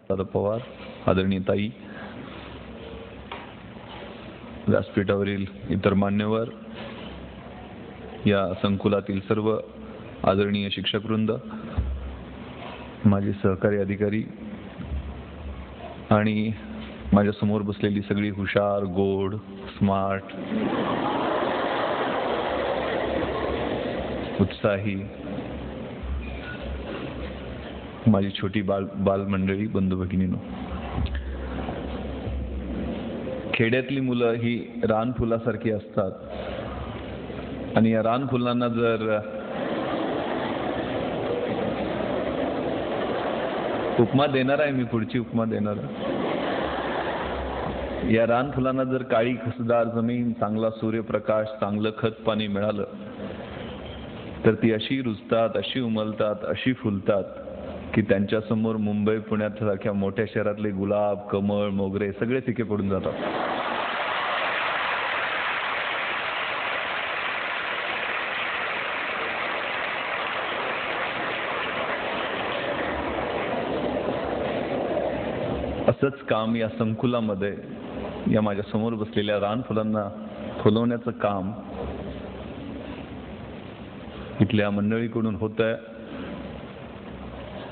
दादा पवार, आदरणीय ताई, व्यासपीठावरील इतर मान्यवर, या संकुलातील सर्व आदरणीय शिक्षकवृंद, माझे सहकारी अधिकारी आणि माझ्या समोर बसलेली सगळी हुशार, गोड, स्मार्ट, उत्साही माझी छोटी बालमंडळी, बंधू भगिनींनो, खेड्यातली मुलं ही रानफुलासारखी असतात आणि या रानफुलांना जर उपमा देणार आहे, मी पुढची उपमा देणार आहे। या रानफुलांना जर काळी खसदार जमीन, चांगला सूर्यप्रकाश, चांगलं खत पाणी मिळालं तर ती अशी रुजतात, अशी उमलतात, अशी फुलतात की त्यांच्या समोर मुंबई, पुण्यासारख्या मोठ्या शहरातले गुलाब, कमळ, मोगरे सगळे फिके पडून जातात। असंच काम या संकुलामध्ये या माझ्या समोर बसलेल्या रानफुलांना फुलवण्याचं काम इथल्या मंडळीकडून होत आहे।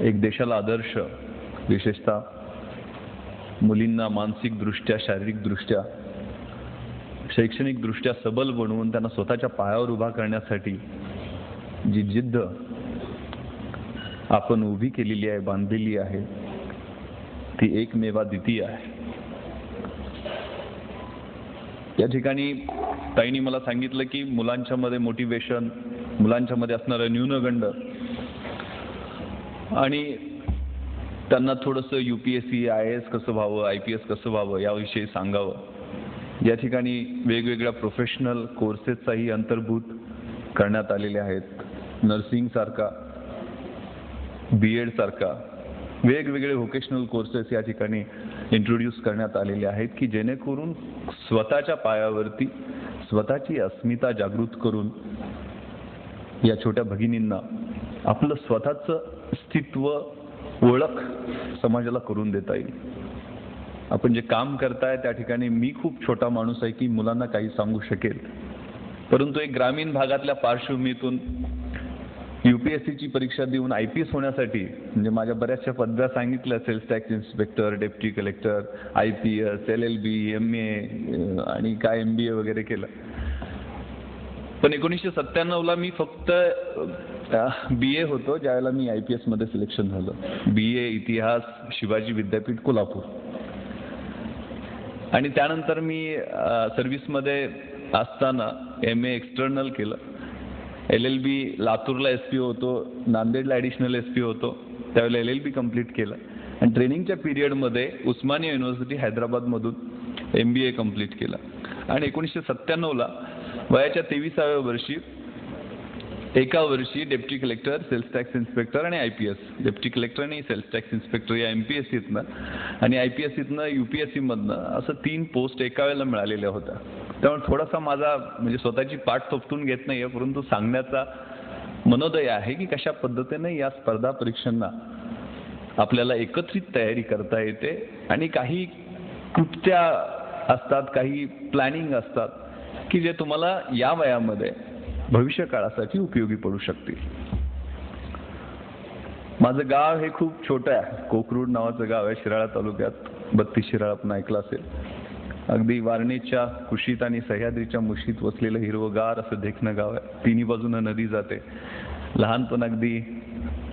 एक देशाला आदर्श, विशेषतः मुलींना मानसिक दृष्ट्या, शारीरिक दृष्ट्या, शैक्षणिक दृष्ट्या सबल बनवून त्यांना स्वतःच्या पायावर उभा करण्यासाठी जी जिद्द आपण उभी केलेली आहे, बांधलेली आहे, ती एकमेवाद्वितीय आहे। या ठिकाणी ताईंनी मला सांगितलं की मुलांच्या मध्ये मोटिवेशन, मुलांच्या मध्ये असणारं न्यूनगंड आणि त्यांना थोडंसं UPSC, IAS कसं व्हावं, IPS कसं व्हावं याविषयी सांगावं। या ठिकाणी वेगवेगळ्या प्रोफेशनल कोर्सेसचाही अंतर्भूत करण्यात आलेले आहेत। नर्सिंग सारखा, BEd सारखा वेगवेगळे व्होकेशनल कोर्सेस या ठिकाणी इंट्रोड्यूस करण्यात आलेले आहेत की जेणेकरून स्वतःच्या पायावरती स्वतःची अस्मिता जागृत करून या छोट्या भगिनींना आपलं स्वतःचं अस्तित्व, ओळख समाजाला करून देता येईल। आपण जे काम करताय त्या ठिकाणी मी खूप छोटा माणूस आहे की मुलांना काही सांगू शकेल, परंतु एक ग्रामीण भागातल्या पार्श्वभूमीतून UPSCची परीक्षा देऊन IPS होण्यासाठी, म्हणजे माझ्या बऱ्याचशा पदव्या सांगितल्या, sales tax inspector, deputy collector, IPS, LLB, MA आणि काय MBA वगैरे केलं। पण 1997ला मी फक्त BA होतो ज्यावेळेला मी IPS मध्ये सिलेक्शन झालं। BA इतिहास, शिवाजी विद्यापीठ, कोल्हापूर। आणि त्यानंतर मी सर्व्हिसमध्ये असताना MA एक्सटर्नल केलं। LLB लातूरला SP होतो, नांदेडला ॲडिशनल SP होतो, त्यावेळेला LLB कंप्लीट केलं आणि ट्रेनिंगच्या पिरियडमध्ये उस्मानिया युनिव्हर्सिटी हैदराबादमधून MBA कंप्लीट केलं। आणि 1997ला वयाच्या 23व्या वर्षी एका वर्षी deputy collector, sales tax inspector आणि IPS, डेप्टी कलेक्टर आणि सेल्स टॅक्स इन्स्पेक्टर या MPSCतनं आणि IPSCतनं UPSCमधनं असं 3 पोस्ट एका वेळेला मिळालेल्या होत्या। त्यामुळे थोडासा माझा म्हणजे स्वतःची पाठ थोपटून घेत नाहीये, परंतु सांगण्याचा मनोदय आहे की कशा पद्धतीने या स्पर्धा परीक्षांना आपल्याला एकत्रित तयारी करता येते आणि काही कृत्या असतात, काही प्लॅनिंग असतात की जे तुम्हाला या वयामध्ये भविष्य काळासाठी उपयोगी पडू शकतील। माझं गाव हे खूप छोटं आहे, कोकरूड नावाचं गाव आहे शिराळा तालुक्यात, 32 शिराळा आपण ऐकलं असेल। अगदी वारणेच्या कुशीत आणि सह्याद्रीच्या मुशीत वसलेलं हिरवगार असं देखणं गाव आहे। तिन्ही बाजूनं नदी जाते। लहानपण अगदी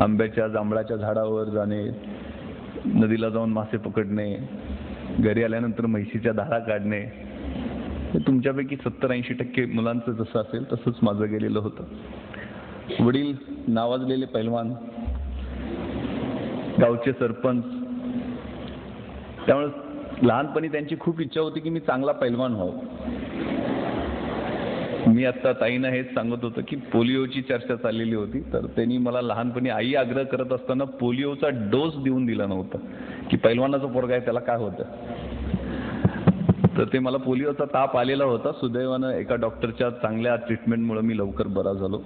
आंब्याच्या, जांभळाच्या झाडावर जाणे, नदीला जाऊन मासे पकडणे, घरी आल्यानंतर म्हैशीच्या धारा काढणे, तुमच्यापैकी 70-80% मुलांचं जसं असेल तसंच माझं गेलेलं होतं। वडील नावाजलेले पैलवान, गावचे सरपंच, त्यामुळे लहानपणी त्यांची खूप इच्छा होती की मी चांगला पैलवान व्हावं। मी आता ताईंना हेच सांगत होतो की पोलिओची चर्चा चाललेली होती, तर त्यांनी मला लहानपणी आई आग्रह करत असताना पोलिओचा डोस देऊन दिला नव्हता की पैलवानाचा पोरगा आहे त्याला काय होतं। तर ते मला पोलिओचा ताप आलेला होता। सुदैवानं एका डॉक्टरच्या चांगल्या ट्रीटमेंटमुळे मी लवकर बरा झालो,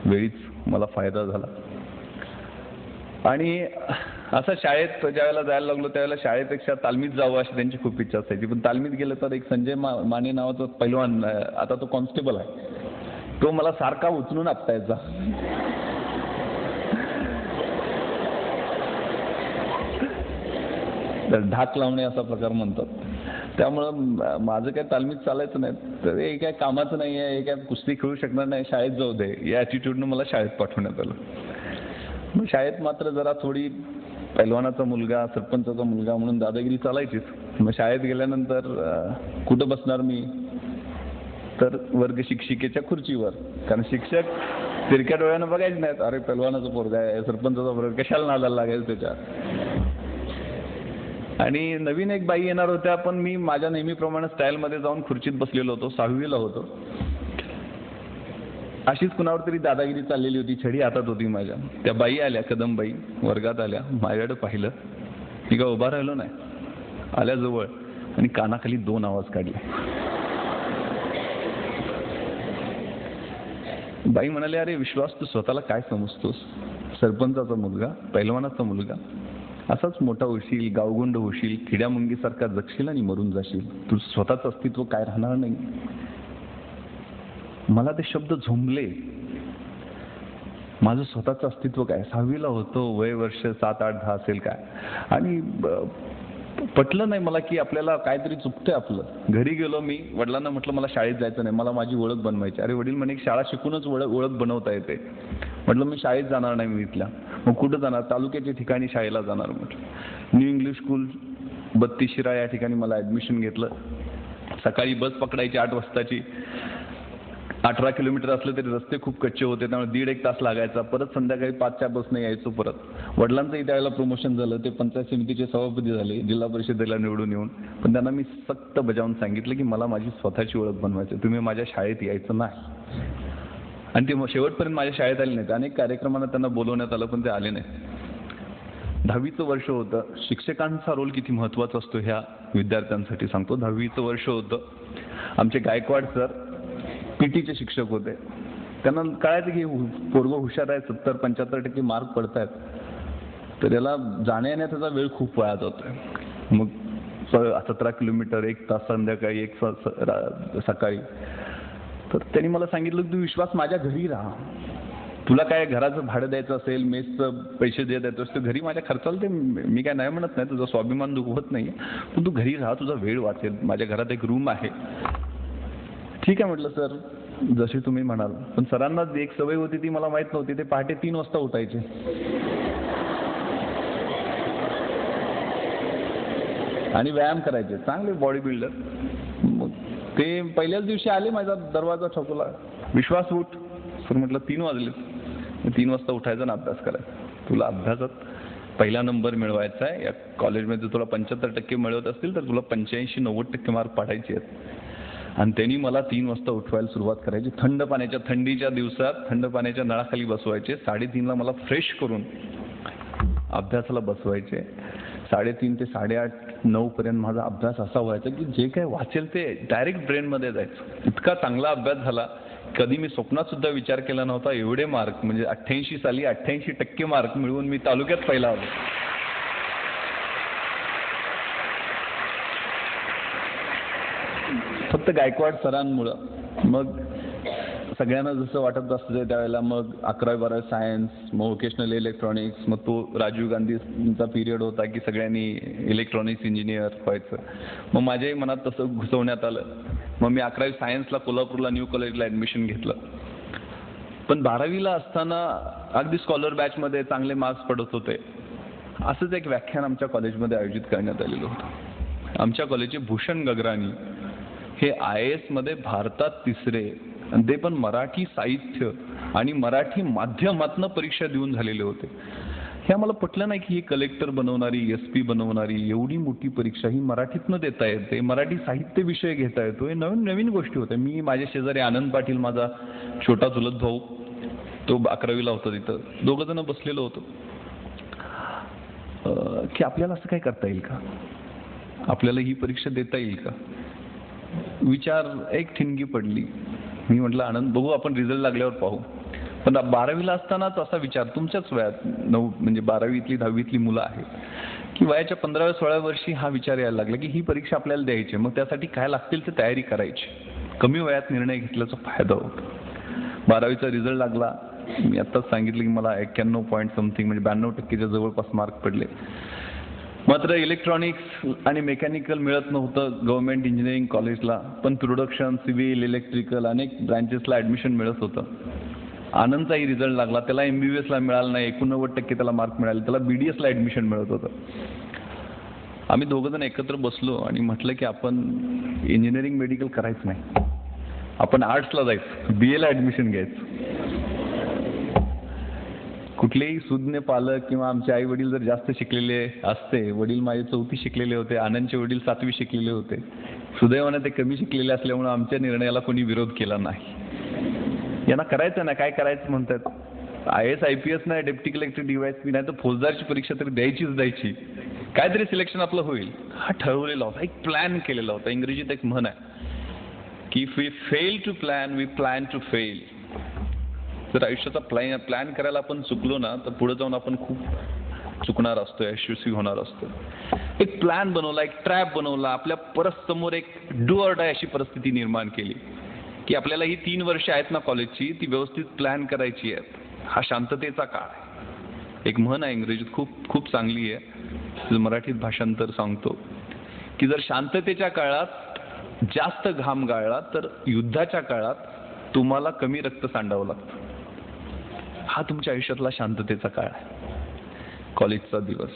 वेळीच मला फायदा झाला। आणि असं शाळेत ज्यावेळेला जायला लागलो त्यावेळेला शाळेपेक्षा तालमीत जावं अशी त्यांची खूप इच्छा असायची. पण तालमीत गेलं तर एक संजय माने नावाचा पैलवान, आता तो कॉन्स्टेबल आहे, तो मला सारखा उचलून आपटायचा. ढाक लावणे असा प्रकार म्हणतात. त्यामुळं माझं काय तालमीत चालायचं नाही. तर हे काय कामाचं नाही आहे, हे काय कुस्ती खेळू शकणार नाही, शाळेत जाऊ दे या ॲटिट्यूडनं मला शाळेत पाठवण्यात आलं. मग शाळेत मात्र जरा थोडी पैलवानाचा मुलगा, सरपंचाचा मुलगा म्हणून दादागिरी चालायचीच. मग शाळेत गेल्यानंतर कुठं बसणार मी, तर वर्ग शिक्षिकेच्या खुर्चीवर. कारण शिक्षक तिरक्या डोळ्यानं बघायचे नाहीत, अरे पैलवानाचा पोरगा आहे, सरपंचाचा पोरगा, कशाला नादाला लागायचं त्याच्या. आणि नवीन एक बाई येणार होत्या, पण मी माझ्या नेहमीप्रमाणे स्टाईलमध्ये जाऊन खुर्चीत बसलेलो होतो, 6वीला होतो. अशीच कुणावर तरी दादागिरी चाललेली होती, छडी हातात होती माझ्या. त्या बाई आल्या, कदमबाई वर्गात आल्या, माझ्याकडे पाहिलं, मी का उभा राहिलो नाही, आल्या जवळ आणि कानाखाली 2 आवाज काढले. बाई म्हणाले, अरे विश्वास, तू स्वतःला काय समजतोस? सरपंचाचा मुलगा, पैलवानाचा मुलगा, असाच मोठा होशील, गावगुंड होशील, किड्यामुंगीसारखा जगशील आणि मरून जाशील, तू स्वतःचं अस्तित्व काय राहणार नाही. मला ते शब्द झोंबले. माझं स्वतःचं अस्तित्व काय? 6वीला होतो, वय वर्ष 7, 8, 10 असेल काय. आणि पटलं नाही मला की आपल्याला काहीतरी चुकतंय आपलं. घरी गेलो मी, वडिलांना म्हटलं मला शाळेत जायचं नाही, मला माझी ओळख बनवायची. अरे वडील म्हणे, शाळा शिकूनच ओळख बनवता येते. म्हटलं मी शाळेत जाणार नाही मी इथल्या. मग कुठं जाणार? तालुक्याच्या ठिकाणी शाळेला जाणार म्हटलं. न्यू इंग्लिश स्कूल 32 शिरा या ठिकाणी मला ॲडमिशन घेतलं. सकाळी बस पकडायची 8 वाजताची. 18 किलोमीटर असलं तरी रस्ते खूप कच्चे होते, त्यामुळे 1.5-1 तास लागायचा. परत संध्याकाळी 5च्या बसने यायचो परत. वडिलांचंही त्यावेळेला प्रमोशन झालं, ते पंचायत समितीचे सभापती झाले, जिल्हा परिषदेला निवडून येऊन. पण त्यांना मी सक्त बजावून सांगितलं की मला माझी स्वतःची ओळख बनवायची, तुम्ही माझ्या शाळेत यायचं नाही. आणि ते शेवटपर्यंत माझ्या शाळेत आले नाहीत. अनेक कार्यक्रमांना त्यांना बोलवण्यात आलं, पण ते आले नाही. 10वीचं वर्ष होतं. शिक्षकांचा रोल किती महत्त्वाचा असतो ह्या विद्यार्थ्यांसाठी सांगतो. 10वीचं वर्ष होतं. आमचे गायकवाड सर पीटीचे शिक्षक होते. त्यांना कळायचं की पोरगं हुशार आहे, 70-75% मार्क पडत आहेत, तर याला जाण्या येण्याचा वेळ खूप वाया जातोय. मग 17 किलोमीटर, 1 तास संध्याकाळी, 1 तास सकाळी. तर त्यांनी मला सांगितलं की तू विश्वास माझ्या घरी राहा, तुला काय घराचं भाडं द्यायचं असेल, मेसचं पैसे द्यायचं असतं, घरी माझ्या खर्चाला ते मी काय नाही म्हणत नाही, तुझा स्वाभिमान दुखवत नाही, पण तू घरी राहा, तुझा वेळ वाचेल, माझ्या घरात एक रूम आहे. ठीक आहे म्हटलं सर, जशी तुम्ही म्हणाल. पण सरांना एक सवय होती ती मला माहित नव्हती, ते पहाटे 3 वाजता उठायचे. आणि व्यायाम करायचे, चांगले बॉडी बिल्डर. मग ते पहिल्याच दिवशी आले, माझा दरवाजा ठोकला, विश्वास उठ. सर म्हटलं 3 वाजले. 3 वाजता उठायचा आणि अभ्यास करायचा. तुला अभ्यासात पहिला नंबर मिळवायचा आहे. या कॉलेजमध्ये तुला 75% मिळवत असतील तर तुला 85-90% मार्क पाडायचे आहेत. आणि त्यांनी मला 3 वाजता उठवायला सुरुवात करायची. थंडीच्या दिवसात थंड पाण्याच्या नळाखाली बसवायचे. 3:30ला मला फ्रेश करून अभ्यासाला बसवायचे. 3:30 ते 8:30-9 पर्यंत माझा अभ्यास असा व्हायचा की जे काय वाचेल ते डायरेक्ट ब्रेनमध्ये जायचं. इतका चांगला अभ्यास झाला, कधी मी स्वप्नात सुद्धा विचार केला नव्हता. एवढे मार्क, म्हणजे 88 साली 88% मार्क मिळवून मी तालुक्यात पहिला आलो. फक्त गायकवाड सरांमुळं. मग सगळ्यांना जसं वाटत असतं त्यावेळेला मग 11वी-12वी सायन्स, मग व्होकेशनल इलेक्ट्रॉनिक्स, मग तो राजीव गांधींचा पिरियड होता की सगळ्यांनी इलेक्ट्रॉनिक्स इंजिनियर व्हायचं. मग माझ्याही मनात तसं घुसवण्यात आलं. मग मी 11वी सायन्सला कोल्हापूरला न्यू कॉलेजला ॲडमिशन घेतलं. पण 12वीला असताना अगदी स्कॉलर बॅचमध्ये चांगले मार्क्स पडत होते. असंच एक व्याख्यान आमच्या कॉलेजमध्ये आयोजित करण्यात आलेलं होतं. आमच्या कॉलेजचे भूषण गगराणी हे IAS मध्ये भारतात 3रे, आणि ते पण मराठी साहित्य आणि मराठी माध्यमातनं परीक्षा देऊन झालेले होते. हे आम्हाला पटलं नाही की ही कलेक्टर बनवणारी, SP बनवणारी एवढी मोठी परीक्षा ही मराठीतनं देता येते, मराठी साहित्य विषय घेता येतो. हे नवीन गोष्टी होत्या. मी, माझ्या शेजारी आनंद पाटील, माझा छोटा चुलत भाऊ, तो 11वीला होता, तिथं 2 जण बसलेलो होतो. की आपल्याला असं काय करता येईल का, आपल्याला ही परीक्षा देता येईल का, विचार एक ठिणगी पडली. मी म्हटलं आनंद, बघू आपण रिझल्ट लागल्यावर पाहू. पण 12वीला असतानाच असा विचार तुमच्याच वयात म्हणजे 12वीतली 10वीतली मुलं आहेत की वयाच्या 15व्या-16व्या वर्षी हा विचार यायला लागला की ही परीक्षा आपल्याला द्यायची, मग त्यासाठी काय लागतील ते तयारी करायची. कमी वयात निर्णय घेतल्याचा फायदा होतो. 12वीचा रिझल्ट लागला, मी आत्ताच सांगितलं की मला 91 पॉईंट समथिंग म्हणजे 92% जवळपास मार्क पडले. मात्र इलेक्ट्रॉनिक्स आणि मेकॅनिकल मिळत नव्हतं गव्हर्नमेंट इंजिनिअरिंग कॉलेजला, पण प्रोडक्शन, सिव्हिल, इलेक्ट्रिकल अनेक ब्रँचेसला ॲडमिशन मिळत होतं. आनंदचाही रिझल्ट लागला, त्याला MBBSला मिळालं नाही, 89% त्याला मार्क मिळाले, त्याला BDSला ॲडमिशन मिळत होतं. आम्ही दोघंजण एकत्र बसलो आणि म्हटलं की आपण इंजिनिअरिंग मेडिकल करायचं नाही, आपण आर्ट्सला जायचं, BAला ॲडमिशन घ्यायचं. कुठलेही सुज्ञ पालक किंवा आमचे आई वडील जर जास्त शिकलेले असते, वडील माझे 4थी शिकलेले होते, आनंदचे वडील 7वी शिकलेले होते, सुदैवाने ते कमी शिकलेले असल्यामुळे आमच्या निर्णयाला कोणी विरोध केला नाही. यांना करायचं ना, काय करायचं म्हणतात, IAS IPS नाही, डेप्टी कलेक्टर DYSP नाही तर फौजदारची परीक्षा तरी द्यायची, काहीतरी सिलेक्शन आपलं होईल, हा ठरवलेला होता, एक प्लॅन केलेला होता. इंग्रजीत एक म्हण आहे की if we fail to plan we plan to fail. जर आयुष्याचा प्लॅन करायला आपण चुकलो ना तर पुढे जाऊन आपण खूप चुकणार असतो, यशस्वी होणार असतो. एक प्लॅन बनवला, एक ट्रॅप बनवला, आपल्या परत समोर एक डू ऑर डाय अशी परिस्थिती निर्माण केली की आपल्याला ही 3 वर्ष आहेत ना कॉलेजची, ती व्यवस्थित प्लॅन करायची आहेत. हा शांततेचा काळ आहे. एक म्हण आहे इंग्रजीत खूप खूप चांगली आहे, मराठीत भाषांतर सांगतो की जर शांततेच्या काळात जास्त घाम गाळला तर युद्धाच्या काळात तुम्हाला कमी रक्त सांडावं लागतं. हा तुमच्या आयुष्यातला शांततेचा काळ आहे, कॉलेजचा दिवस.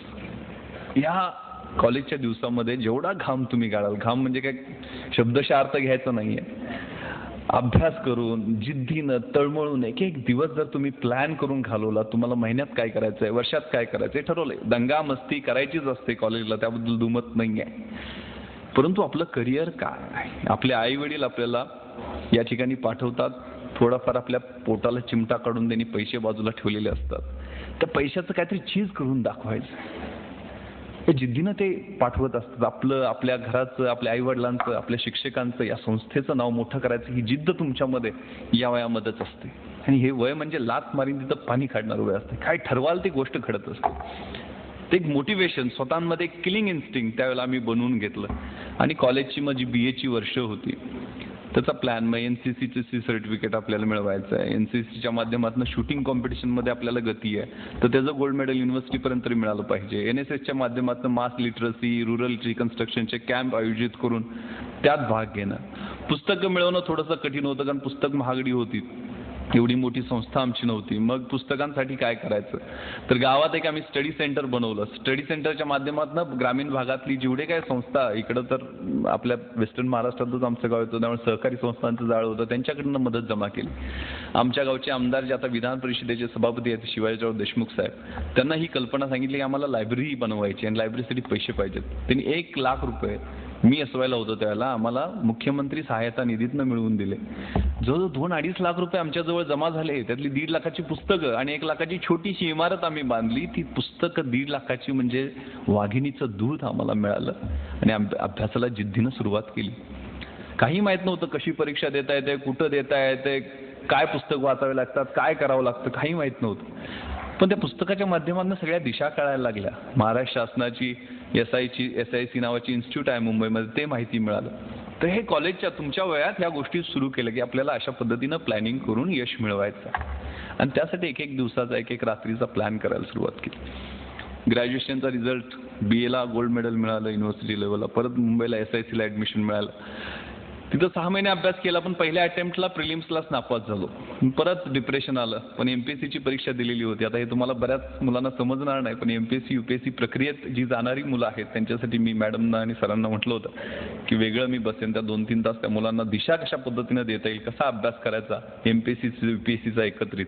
या कॉलेजच्या दिवसामध्ये जेवढा घाम तुम्ही गाळाल, घाम म्हणजे काय शब्दशः अर्थ घ्यायचा नाहीये, अभ्यास करून जिद्दीनं तळमळून एक एक दिवस जर तुम्ही प्लॅन करून घालवला, तुम्हाला महिन्यात काय करायचंय, वर्षात काय करायचंय ठरवलंय. दंगा मस्ती करायचीच असते कॉलेजला, त्याबद्दल दुमत नाही आहे, परंतु आपलं करिअर काय आहे. आपले आई वडील आपल्याला या ठिकाणी पाठवतात, थोडाफार आपल्या पोटाला चिमटा काढून त्यांनी पैसे बाजूला ठेवलेले असतात, त्या पैशाचं काहीतरी चीज करून दाखवायचं, हे जिद्दीनं ते पाठवत असतात. आपल्या घराचं, आपल्या आई वडिलांचं, आपल्या शिक्षकांचं, या संस्थेचं नाव मोठं करायचं ही जिद्द तुमच्यामध्ये या वयामध्येच असते. आणि हे वय म्हणजे लात मारीन तिथं पाणी काढणारं वय असते. काय ठरवाल ती गोष्ट घडत असते. ते एक मोटिवेशन, स्वतःमध्ये एक किलिंग इन्स्टिंक्ट त्यावेळेला आम्ही बनवून घेतलं. आणि कॉलेजची माझी BAची वर्ष होती, त्याचा प्लॅन मग NCCचं सर्टिफिकेट आपल्याला मिळवायचं आहे. NCCच्या माध्यमातून शूटिंग कॉम्पिटिशनमध्ये आपल्याला गती आहे तर त्याचं गोल्ड मेडल युनिव्हर्सिटीपर्यंत मिळालं पाहिजे. NSSच्या माध्यमातून मास लिटरसी, रुरल रिकन्स्ट्रक्शनचे कॅम्प आयोजित करून त्यात भाग घेणं. पुस्तकं मिळवणं थोडंसं कठीण होतं कारण पुस्तक महागडी होती, एवढी मोठी संस्था आमची नव्हती. मग पुस्तकांसाठी काय करायचं तर गावात एक आम्ही स्टडी सेंटर बनवलं. स्टडी सेंटरच्या माध्यमातून ग्रामीण भागातली जेवढे काय संस्था, इकडं तर आपल्या वेस्टर्न महाराष्ट्रातच आमचं गाव येतं त्यामुळे सहकारी संस्थांचं जाळं होतं, त्यांच्याकडनं मदत जमा केली. आमच्या गावचे आमदार जे आता विधान परिषदेचे सभापती आहेत शिवाजीराव देशमुख साहेब, त्यांना ही कल्पना सांगितली की आम्हाला लायब्ररी बनवायची आणि लायब्ररीसाठी पैसे पाहिजेत. त्यांनी 1 लाख रुपये, मी SYला होतो त्यावेळेला, आम्हाला मुख्यमंत्री सहायता निधीतनं मिळवून दिले. जवळजवळ 2-2.5 लाख रुपये आमच्याजवळ जमा झाले. त्यातली 1.5 लाखाची पुस्तकं आणि 1 लाखाची छोटीशी इमारत आम्ही बांधली. ती पुस्तकं 1.5 लाखाची म्हणजे वाघिणीचं दूध आम्हाला मिळालं आणि अभ्यासाला जिद्दीनं सुरुवात केली. काही माहीत नव्हतं कशी परीक्षा देता येते, कुठं देता येते, काय पुस्तक वाचावे लागतात, काय करावं लागतं, काही माहीत नव्हतं. पण त्या पुस्तकाच्या माध्यमातून सगळ्या दिशा कळायला लागल्या. महाराष्ट्र शासनाची SIC नावाची इन्स्टिट्यूट आहे मुंबईमध्ये, ते माहिती मिळालं. तर हे कॉलेजच्या तुमच्या वयात ह्या गोष्टी सुरू केल्या की आपल्याला अशा पद्धतीनं प्लॅनिंग करून यश मिळवायचं आणि त्यासाठी एक दिवसाचा, एक रात्रीचा प्लॅन करायला सुरुवात केली. ग्रॅज्युएशनचा रिझल्ट, BAला गोल्ड मेडल मिळालं युनिव्हर्सिटी लेवलला, परत मुंबईला SICला ॲडमिशन मिळालं. तिथं 6 महिने अभ्यास केला पण पहिल्या अटेम्प्टला प्रिलिम्सलाच नापास झालो. परत डिप्रेशन आलं. पण MPSCची परीक्षा दिलेली होती. आता हे तुम्हाला बऱ्याच मुलांना समजणार नाही, पण MPSC UPSC प्रक्रियेत जी जाणारी मुलं आहेत त्यांच्यासाठी मी मॅडमना आणि सरांना म्हटलं होतं की वेगळं मी बसेन त्या 2-3 तास, त्या मुलांना दिशा कशा पद्धतीनं देता येईल, कसा अभ्यास करायचा MPSC UPSCचा एकत्रित,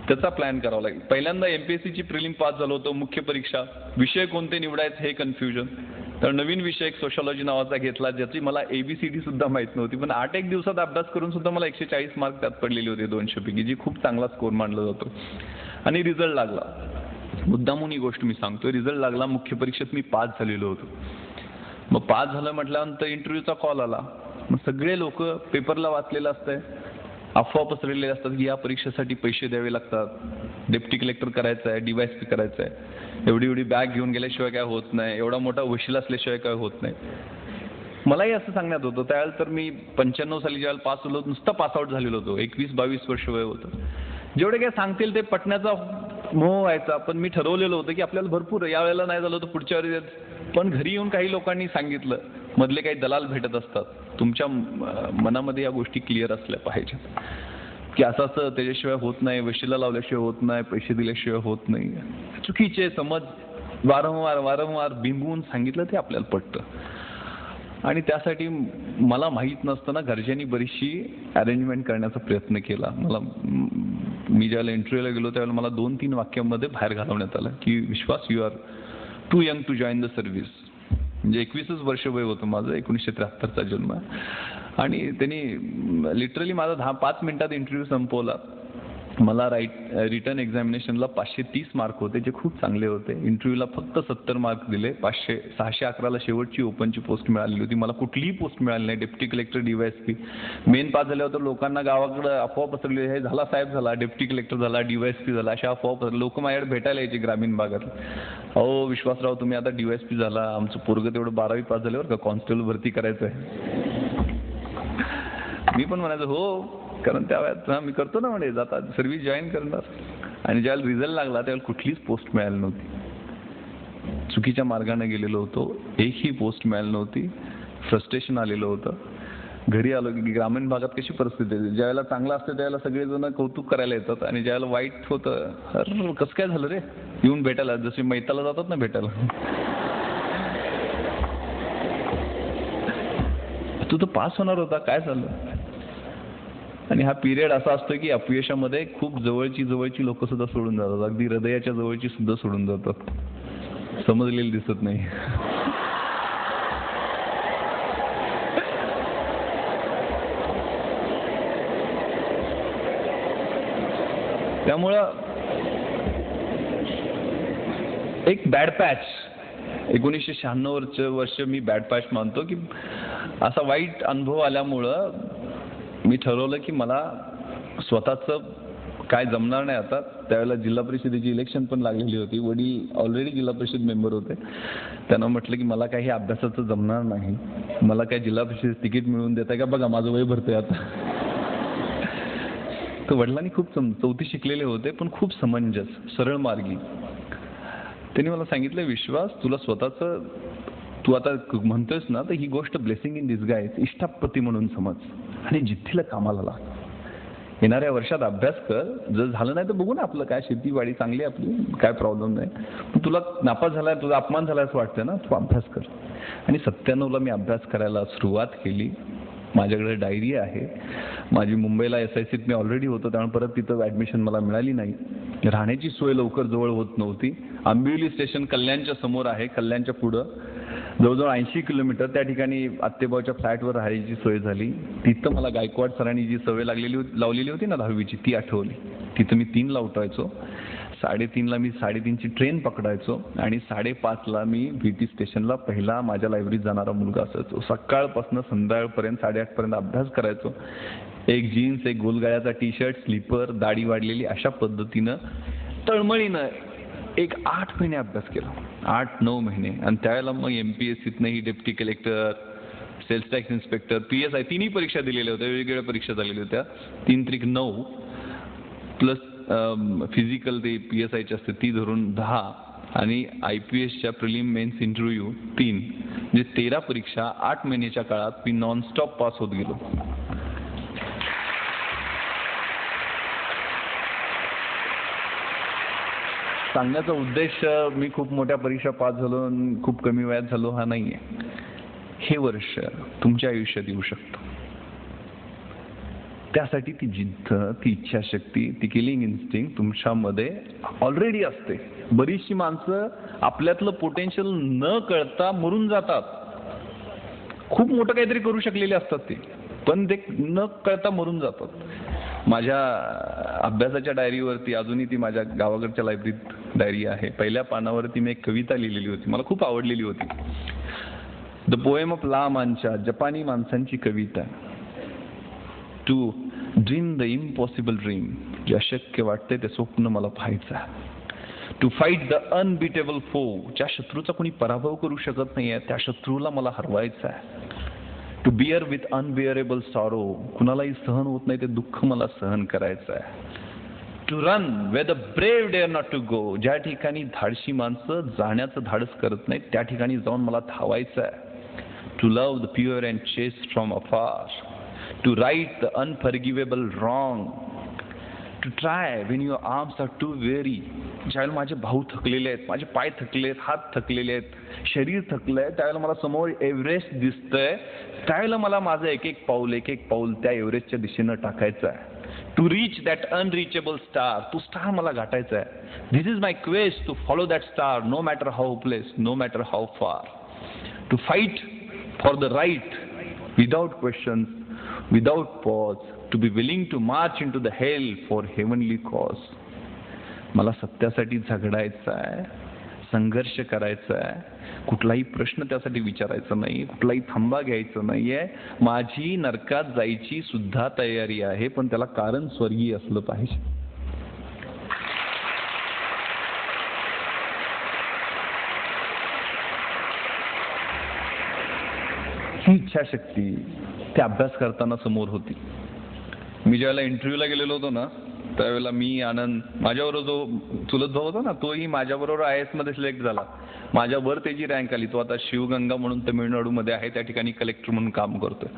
त्याचा प्लॅन करावा लागेल. पहिल्यांदा MPSCची प्रिलिम पास झालो होतो. मुख्य परीक्षा, विषय कोणते निवडायचे हे कन्फ्युजन. तर नवीन विषय एक सोशॉलॉजी नावाचा घेतला, ज्याची मला ABCD सुद्धा माहीत नव्हती, पण 8 दिवसात अभ्यास करून सुद्धा मला 140 मार्क त्यात पडलेले होते 200 पैकी, जी खूप चांगला स्कोर मानला जातो. आणि रिझल्ट लागला. मुद्दामून ही गोष्ट मी सांगतोय, रिझल्ट लागला. मुख्य परीक्षेत मी पास झालेलो होतो. मग पास झालं म्हटल्यानंतर इंटरव्ह्यूचा कॉल आला. मग सगळे लोक पेपरला वाचलेलं असतंय अफवा पसरलेले असतात की या परीक्षेसाठी पैसे द्यावे लागतात, डेप्टी कलेक्टर करायचं आहे, DYSP करायचं आहे, एवढी एवढी बॅग घेऊन गेल्याशिवाय काय होत नाही, एवढा मोठा वशील असल्याशिवाय काय होत नाही. मलाही असं सांगण्यात होतं. त्यावेळेला तर मी 95 साली ज्यावेळेला पास झालो, नुसतं पासआउट झालेलो होतो, 21-22 वर्ष वय होतं. जेवढे काय सांगतील ते पटण्याचा मोह व्हायचा. पण मी ठरवलेलं होतं की आपल्याला भरपूर यावेळेला नाही झालं तर पुढच्या वेळेस. पण घरी येऊन काही लोकांनी सांगितलं, मधले काही दलाल भेटत असतात, तुमच्या मनामध्ये या गोष्टी क्लिअर असल्या पाहिजेत की असं असं त्याच्याशिवाय होत नाही, वशिला लावल्याशिवाय होत नाही, पैसे दिल्याशिवाय होत नाही. चुकीचे समज वारंवार बिंबवून सांगितलं ते आपल्याला पटतं. आणि त्यासाठी मला माहीत नसताना घरच्यांनी बरीचशी अरेंजमेंट करण्याचा प्रयत्न केला. मी ज्यावेळेला इंटरव्ह्यूला गेलो त्यावेळेला मला 2-3 वाक्यांमध्ये बाहेर घालवण्यात आलं की विश्वास, you R to young to join the service. म्हणजे 21च वर्ष वय होतं माझं, 1973चा जन्म. आणि त्यांनी लिटरली माझा 5 मिनिटात इंटरव्ह्यू संपवला. मला रिटर्न एक्झामिनेशनला 530 मार्क होते, जे खूप चांगले होते. इंटरव्ह्यूला फक्त 70 मार्क दिले. 611ला शेवटची ओपनची पोस्ट मिळालेली होती. मला कुठलीही पोस्ट मिळाली नाही. Deputy collector, DYSP. Main pass झाल्यावर तर लोकांना गावाकडे अफवा पसरली, हे झाला साहेब झाला, डेप्टी कलेक्टर झाला, DYSP झाला, अशा अफवा पसरल्या. लोक माझ्याकडे भेटायला यायचे ग्रामीण भागात. अहो विश्वासराव, तुम्ही आता DYSP झाला, आमचं पोरगं तेवढं 12वी पास झाल्यावर का कॉन्स्टेबल भरती करायचं आहे. मी पण म्हणायचं हो, कारण त्या वेळात मी करतो ना म्हणे, जाता सर्व्हिस जॉईन करणार. आणि ज्यावेळेला रिझल्ट लागला त्यावेळेला कुठलीच पोस्ट मिळाली नव्हती. चुकीच्या मार्गाने गेलेलो होतो, एकही पोस्ट मिळाली नव्हती. फ्रस्ट्रेशन आलेलं होतं. घरी आलो की ग्रामीण भागात कशी परिस्थिती आहे, ज्यावेळेला चांगलं असतं त्यावेळेला सगळेजण कौतुक करायला येतात, आणि ज्यावेळेला वाईट होतं, अरे कसं काय झालं रे, येऊन भेटायला, जसे मैताला जातात ना भेटायला, तू तर पास होणार होता, काय झालं. आणि हा पिरियड असा असतो की अपयशामध्ये खूप जवळची लोक सुद्धा सोडून जातात, अगदी हृदयाच्या जवळची सुद्धा सोडून जातात, समजलेली दिसत नाही. त्यामुळं एक बॅड पॅच, 1996 वर्ष मी बॅड पॅच मानतो की असा वाईट अनुभव आल्यामुळं मी ठरवलं की मला स्वतःचं काय जमणार नाही आता. त्यावेळेला जिल्हा परिषदेची इलेक्शन पण लागलेली होती. वडील ऑलरेडी जिल्हा परिषद मेंबर होते. त्यांना म्हटलं की मला काही अभ्यासाचं जमणार नाही, मला काय जिल्हा परिषद तिकीट मिळवून देताय का, बघा माझं वय भरतंय आता. तर वडिलांनी खूप 4थी शिकलेले होते, पण खूप समंजस, सरळ मार्गी. त्यांनी मला सांगितलं, विश्वास, तुला स्वतःचं, तू आता म्हणतोयस ना, तर ही गोष्ट ब्लेसिंग इन डिस्गाइज, इष्टापत्ती म्हणून समज, आणि जिद्दीला कामाला लाग. येणाऱ्या वर्षात अभ्यास कर, जर झालं नाही तर बघू ना, आपलं काय शेतीवाडी चांगली आपली, काय प्रॉब्लेम नाही. पण तुला नापास झालाय, तुझा अपमान झालाय असं वाटतं ना, तू अभ्यास कर. आणि 97ला मी अभ्यास करायला सुरुवात केली. माझ्याकडे डायरी आहे. माझी मुंबईला SICत मी ऑलरेडी होतो, त्यामुळे परत तिथं ॲडमिशन मला मिळाली नाही. राहण्याची सोय लवकर जवळ होत नव्हती. आंबिवली स्टेशन कल्याणच्या समोर आहे, कल्याणच्या पुढं जवळजवळ 80 किलोमीटर. त्या ठिकाणी आत्तेभाऊच्या फ्लॅटवर राहायची सोय झाली. तिथं मला गायकवाड सरांनी जी सवय लावलेली होती ना 10वीची, ती आठवली. तिथं मी 3ला उठायचो, 3:30ला मी 3:30ची ट्रेन पकडायचो, आणि 5:30ला मी VT स्टेशनला पहिला माझ्या लायब्ररीत जाणारा मुलगा असायचो. सकाळपासून संध्याकाळपर्यंत 8:30 पर्यंत अभ्यास करायचो. एक जीन्स, एक गोलगाळ्याचा टी-शर्ट, स्लीपर, दाढी वाढलेली, अशा पद्धतीनं तळमळीनं एक 8 महिने अभ्यास केला, 8-9 महिने. आणि त्यावेळेला मग MPSCतनंही deputy collector, sales tax inspector, PSI तिन्ही परीक्षा दिलेल्या होत्या, वेगवेगळ्या परीक्षा झालेल्या होत्या. 3-9 प्लस फिजिकल ते PSIची असते ती धरून 10, आणि IPSच्या प्रिलिम मेन्स इंटरव्ह्यू 3, म्हणजे 13 परीक्षा 8 महिन्याच्या काळात मी नॉनस्टॉप पास होत गेलो. सांगण्याचा उद्देश मी खूप मोठ्या परीक्षा पास झालो, खूप कमी वयात झालो, हा नाहीये. हे वर्ष तुमच्या आयुष्यात येऊ शकतं. त्यासाठी ती जिद्द, ती इच्छाशक्ती, ती किलिंग इन्स्टिंक्ट तुमच्यामध्ये ऑलरेडी असते. बरीचशी माणसं आपल्यातलं पोटेन्शियल न कळता मरून जातात. खूप मोठं काहीतरी करू शकलेले असतात ते, पण ते न कळता मरून जातात. माझ्या अभ्यासाच्या डायरीवरती, अजूनही ती माझ्या गावाकडच्या लायब्ररीत डायरी आहे, पहिल्या पानावरती मी एक कविता लिहिलेली होती, मला खूप आवडलेली होती. द पोएम ऑफ ला मांचा, जपानी माणसांची कविता. To dream the impossible dream. जे अशक्य वाटते ते स्वप्न मला पाहायचं आहे. टू फाईट द अनबिटेबल फो. ज्या शत्रूचा कोणी पराभव करू शकत नाहीये त्या शत्रूला मला हरवायचं आहे. To beer with unbearable sorrow. कुणालाही सहन होत नाही ते दुःख मला सहन करायचं आहे. To run way the brave dare not to go. ज्या ठिकाणी धाडशी माणसं जाण्याचं धाडस करत नाहीत त्या ठिकाणी जाऊन मला धावायचं आहे. To love the pure and chest from अफार. To write the unforgivable wrong. To try Wien your arms R to very. ज्यावेळेला माझे भाऊ थकलेले आहेत, माझे पाय थकले आहेत, हात थकलेले आहेत, शरीर थकलंय, त्यावेळेला मला समोर एव्हरेस्ट दिसतंय, त्यावेळेला मला माझं एक एक पाऊल त्या एव्हरेस्टच्या दिशेनं टाकायचं आहे. To reach that unreachable star. तो स्टार मला गाठायचा आहे. दिस is my quest to follow that star no matter how hopeless, no matter how फार. To fight for the right without questions, without pause. To be willing to March in to the hell for heavenly cause. मला सत्यासाठी झगडायचं आहे, संघर्ष करायचा आहे. कुठलाही प्रश्न त्यासाठी विचारायचा नाही, कुठलाही थांबा घ्यायचा नाहीये. माझी नरकात जायची सुद्धा तयारी आहे, पण त्याला कारण स्वर्गीय असलं पाहिजे. ही इच्छाशक्ती त्या अभ्यास करताना समोर होती. मी ज्यावेळेला इंटरव्ह्यूला गेलेलो होतो ना त्यावेळेला मी, आनंद, माझ्याबरोबर जो चुलत भाऊ होता ना तोही माझ्याबरोबर IAS मध्ये सिलेक्ट झाला. माझ्यावर त्याची रँक आली. तो आता शिवगंगा म्हणून तमिळनाडूमध्ये आहे, त्या ठिकाणी कलेक्टर म्हणून काम करतोय.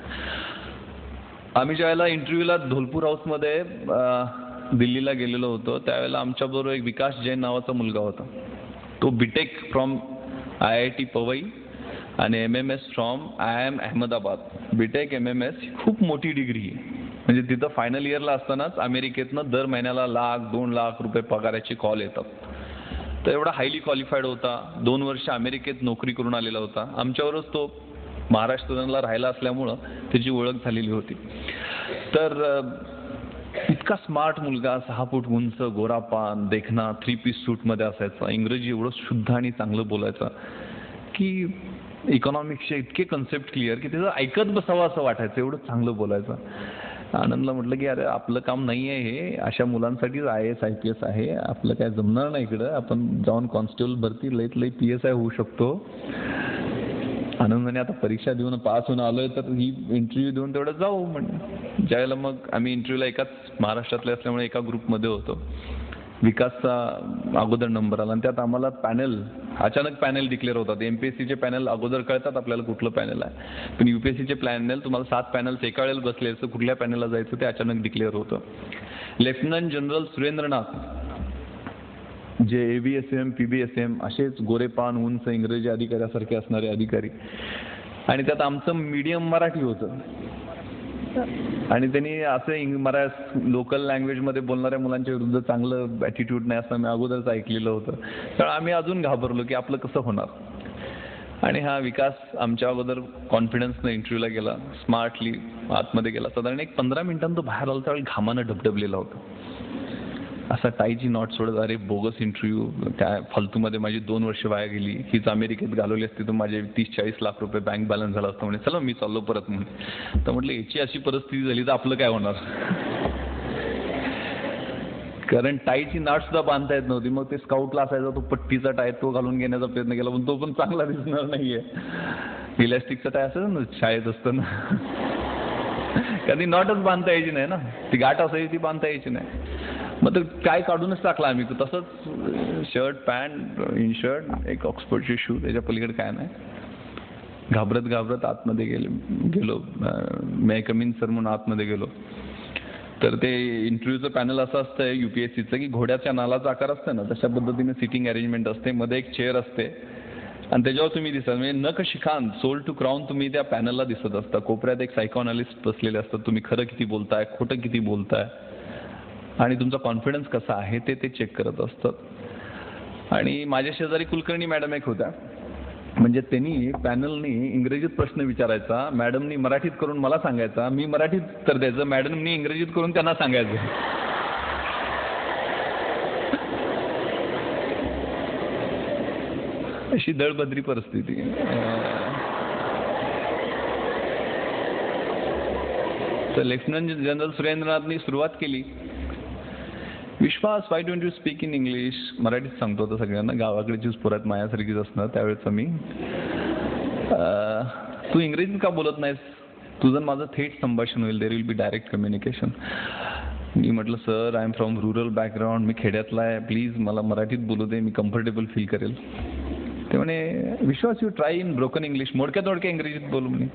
आम्ही ज्यावेळेला इंटरव्ह्यूला धोलपूर हाऊसमध्ये दिल्लीला गेलेलो होतो त्यावेळेला आमच्याबरोबर एक विकास जैन नावाचा मुलगा होता. तो बीटेक फ्रॉम IIT पवई आणि MMS from IIM Ahmedabad. B Tech MMS खूप मोठी डिग्री आहे. म्हणजे तिथं फायनल इयरला असतानाच अमेरिकेतनं दर महिन्याला ₹1,00,000 पगाराचे कॉल येतात. तर एवढा हायली क्वालिफाईड होता. 2 वर्ष अमेरिकेत नोकरी करून आलेला होता. आमच्यावरच तो महाराष्ट्राला राहिला असल्यामुळं त्याची ओळख झालेली होती. तर इतका स्मार्ट मुलगा, 6 फूट उंच, गोरापान, देखना, 3 पीस सूटमध्ये असायचा. इंग्रजी एवढं शुद्ध आणि चांगलं बोलायचा की इकॉनॉमिक्सचे इतके कन्सेप्ट क्लिअर की त्याचं ऐकत बसावं असं वाटायचं, एवढं चांगलं बोलायचं. आनंदला म्हटलं की अरे आपलं काम नाही आहे हे, अशा मुलांसाठीच IAS IPS आहे, आपलं काय जमणार नाही इकडं, आपण जाऊन कॉन्स्टेबल भरती लईत लई PSI होऊ शकतो. आनंदाने आता परीक्षा देऊन पास होऊन आलोय तर ही इंटरव्ह्यू देऊन तेवढं जाऊ म्हणजे. ज्यावेळेला मग आम्ही इंटरव्ह्यूला एकाच महाराष्ट्रातले असल्यामुळे एका ग्रुपमध्ये होतो. विकासचा अगोदर नंबर आला आणि त्यात आम्हाला पॅनल, अचानक पॅनल डिक्लेअर होतात. MPSCचे पॅनल अगोदर कळतात आपल्याला कुठलं पॅनल आहे, पण UPSCचे पॅनल तुम्हाला 7 पॅनल्स एका वेळेला बसले असं कुठल्या पॅनलला जायचं ते अचानक डिक्लेअर होतं. लेफ्टनंट जनरल सुरेंद्रनाथ, जे AVSM PBSM असेच गोरेपान उंच इंग्रजी अधिकाऱ्यासारखे असणारे अधिकारी, आणि त्यात आमचं मीडियम मराठी होतं. आणि त्यांनी असं लोकल लँग्वेजमध्ये बोलणाऱ्या मुलांच्या विरुद्ध चांगलं ॲटिट्यूड नाही असं मी अगोदरच ऐकलेलं होतं. तर आम्ही अजून घाबरलो की आपलं कसं होणार. आणि हा विकास आमच्या अगोदर कॉन्फिडन्सनं इंटरव्ह्यूला गेला, स्मार्टली आतमध्ये गेला. साधारण एक 15 मिनिटांत तो बाहेर आला त्यावेळी घामानं डबडबलेला होता. असा टाईची नॉट सोडत, अरे बोगस इंटरव्ह्यू, काय फालतूमध्ये माझी 2 वर्ष वाया गेली, हीच अमेरिकेत घालवली असती तर माझे 30-40 लाख रुपये बँक बॅलन्स झाला असतं. म्हणजे चला मी चाललो परत म्हणून. तर म्हटलं याची अशी परिस्थिती झाली तर आपलं काय होणार. कारण टाईची नाट सुद्धा बांधता येत नव्हती. मग ते स्काउटला असायचा तो पट्टीचा टाय तो घालून घेण्याचा प्रयत्न केला, पण तो पण चांगला दिसणार नाहीये. इलॅस्टिकचा टाय असायचा ना शाळेत असताना, कधी नॉटच बांधता यायची नाही ना, ती गाठ असायची ती बांधता यायची नाही. मग तर काय काढूनच टाकला आम्ही. तसंच शर्ट पॅन्ट इनशर्ट, एक ऑक्सफर्डचे शू, त्याच्या पलीकडे काय नाही. घाबरत घाबरत आतमध्ये गेलो. मे कम इन सर म्हणून आतमध्ये गेलो. तर ते इंटरव्ह्यूचं पॅनल असं असतं UPSCचं की घोड्याच्या नालाचा आकार असतं ना तशा पद्धतीने सिटिंग अरेंजमेंट असते. मध्ये एक चेअर असते आणि त्याच्यावर तुम्ही दिसता, म्हणजे नखशिखांत सोल टू क्राऊन तुम्ही त्या पॅनलला दिसत असता. कोपऱ्यात एक सायकोअनालिस्ट बसलेले असतात. तुम्ही खरं किती बोलताय, खोटं किती बोलताय आणि तुमचा कॉन्फिडन्स कसा आहे ते चेक करत असतात. आणि माझ्या शेजारी कुलकर्णी मॅडम एक होत्या. म्हणजे त्यांनी पॅनलनी इंग्रजीत प्रश्न विचारायचा, मॅडमनी मराठीत करून मला सांगायचा, मी मराठीत उत्तर द्यायचं, मॅडमनी इंग्रजीत करून त्यांना सांगायचं. अशी दळबद्री परिस्थिती. तर लेफ्टनंट जनरल सुरेंद्रनाथनी सुरुवात केली, विश्वास why don't you speak in English. मराठीत सांगतो होतं सगळ्यांना, गावाकडचीच पुरात माझ्यासारखीच असणार त्यावेळेचं मी. तू इंग्रजीत का बोलत नाहीस, तुझं माझं थेट संभाषण होईल, there will be direct communication. मी म्हटलं sir I am from rural background, मी खेड्यातला आहे, प्लीज मला मराठीत बोलू दे, मी कम्फर्टेबल फील करेल. ते म्हणे विश्वास you try in broken English, मोडक्या तोडक्या इंग्रजीत बोलू म्हणे.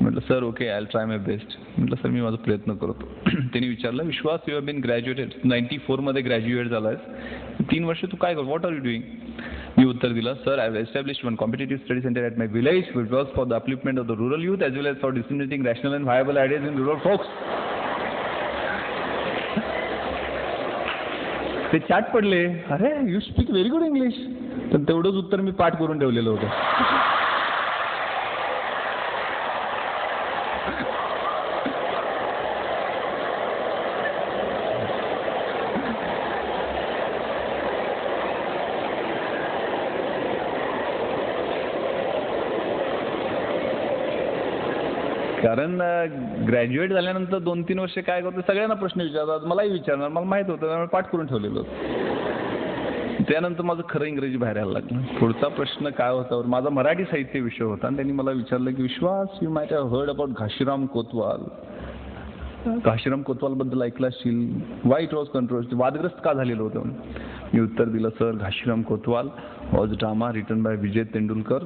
म्हटलं sir okay I will try my best. म्हटलं सर मी माझा प्रयत्न करतो. त्यांनी विचारलं विश्वास यू हॅव बीन ग्रॅज्युएटेड, 94 मध्ये ग्रॅज्युएट झाला आहेस, 3 वर्ष तू काय कर, व्हॉट आर यू डुईंग. मी उत्तर दिलं sir I have established one competitive study centre at my village which works for the upliftment of the rural youth as well age for डिसिमिनेटिंग rational and viable ideas in rural फोक्स. ते चाट पडले, अरे you speak very good English. तर तेवढंच उत्तर मी पाठ करून ठेवलेलं होतं. कारण ग्रॅज्युएट झाल्यानंतर 2-3 वर्ष काय करतो, सगळ्यांना प्रश्न विचारतात, मलाही विचारणार, मला माहित होतं त्यामुळे पाठ करून ठेवलेलं होतं. त्यानंतर माझं खरं इंग्रजी बाहेर यायला लागलं. पुढचा प्रश्न काय होता, माझा मराठी साहित्य विषय होता आणि त्यांनी मला विचारलं की विश्वास you might have heard about Ghashiram Kotwal. Ghashiram Kotwal बद्दल ऐकलं असशील, वाय इट वॉज कंट्रोवर्सी, वादग्रस्त का झालेलं होतं. मी उत्तर दिलं sir Ghashiram Kotwal was drama written by Vijay Tendulkar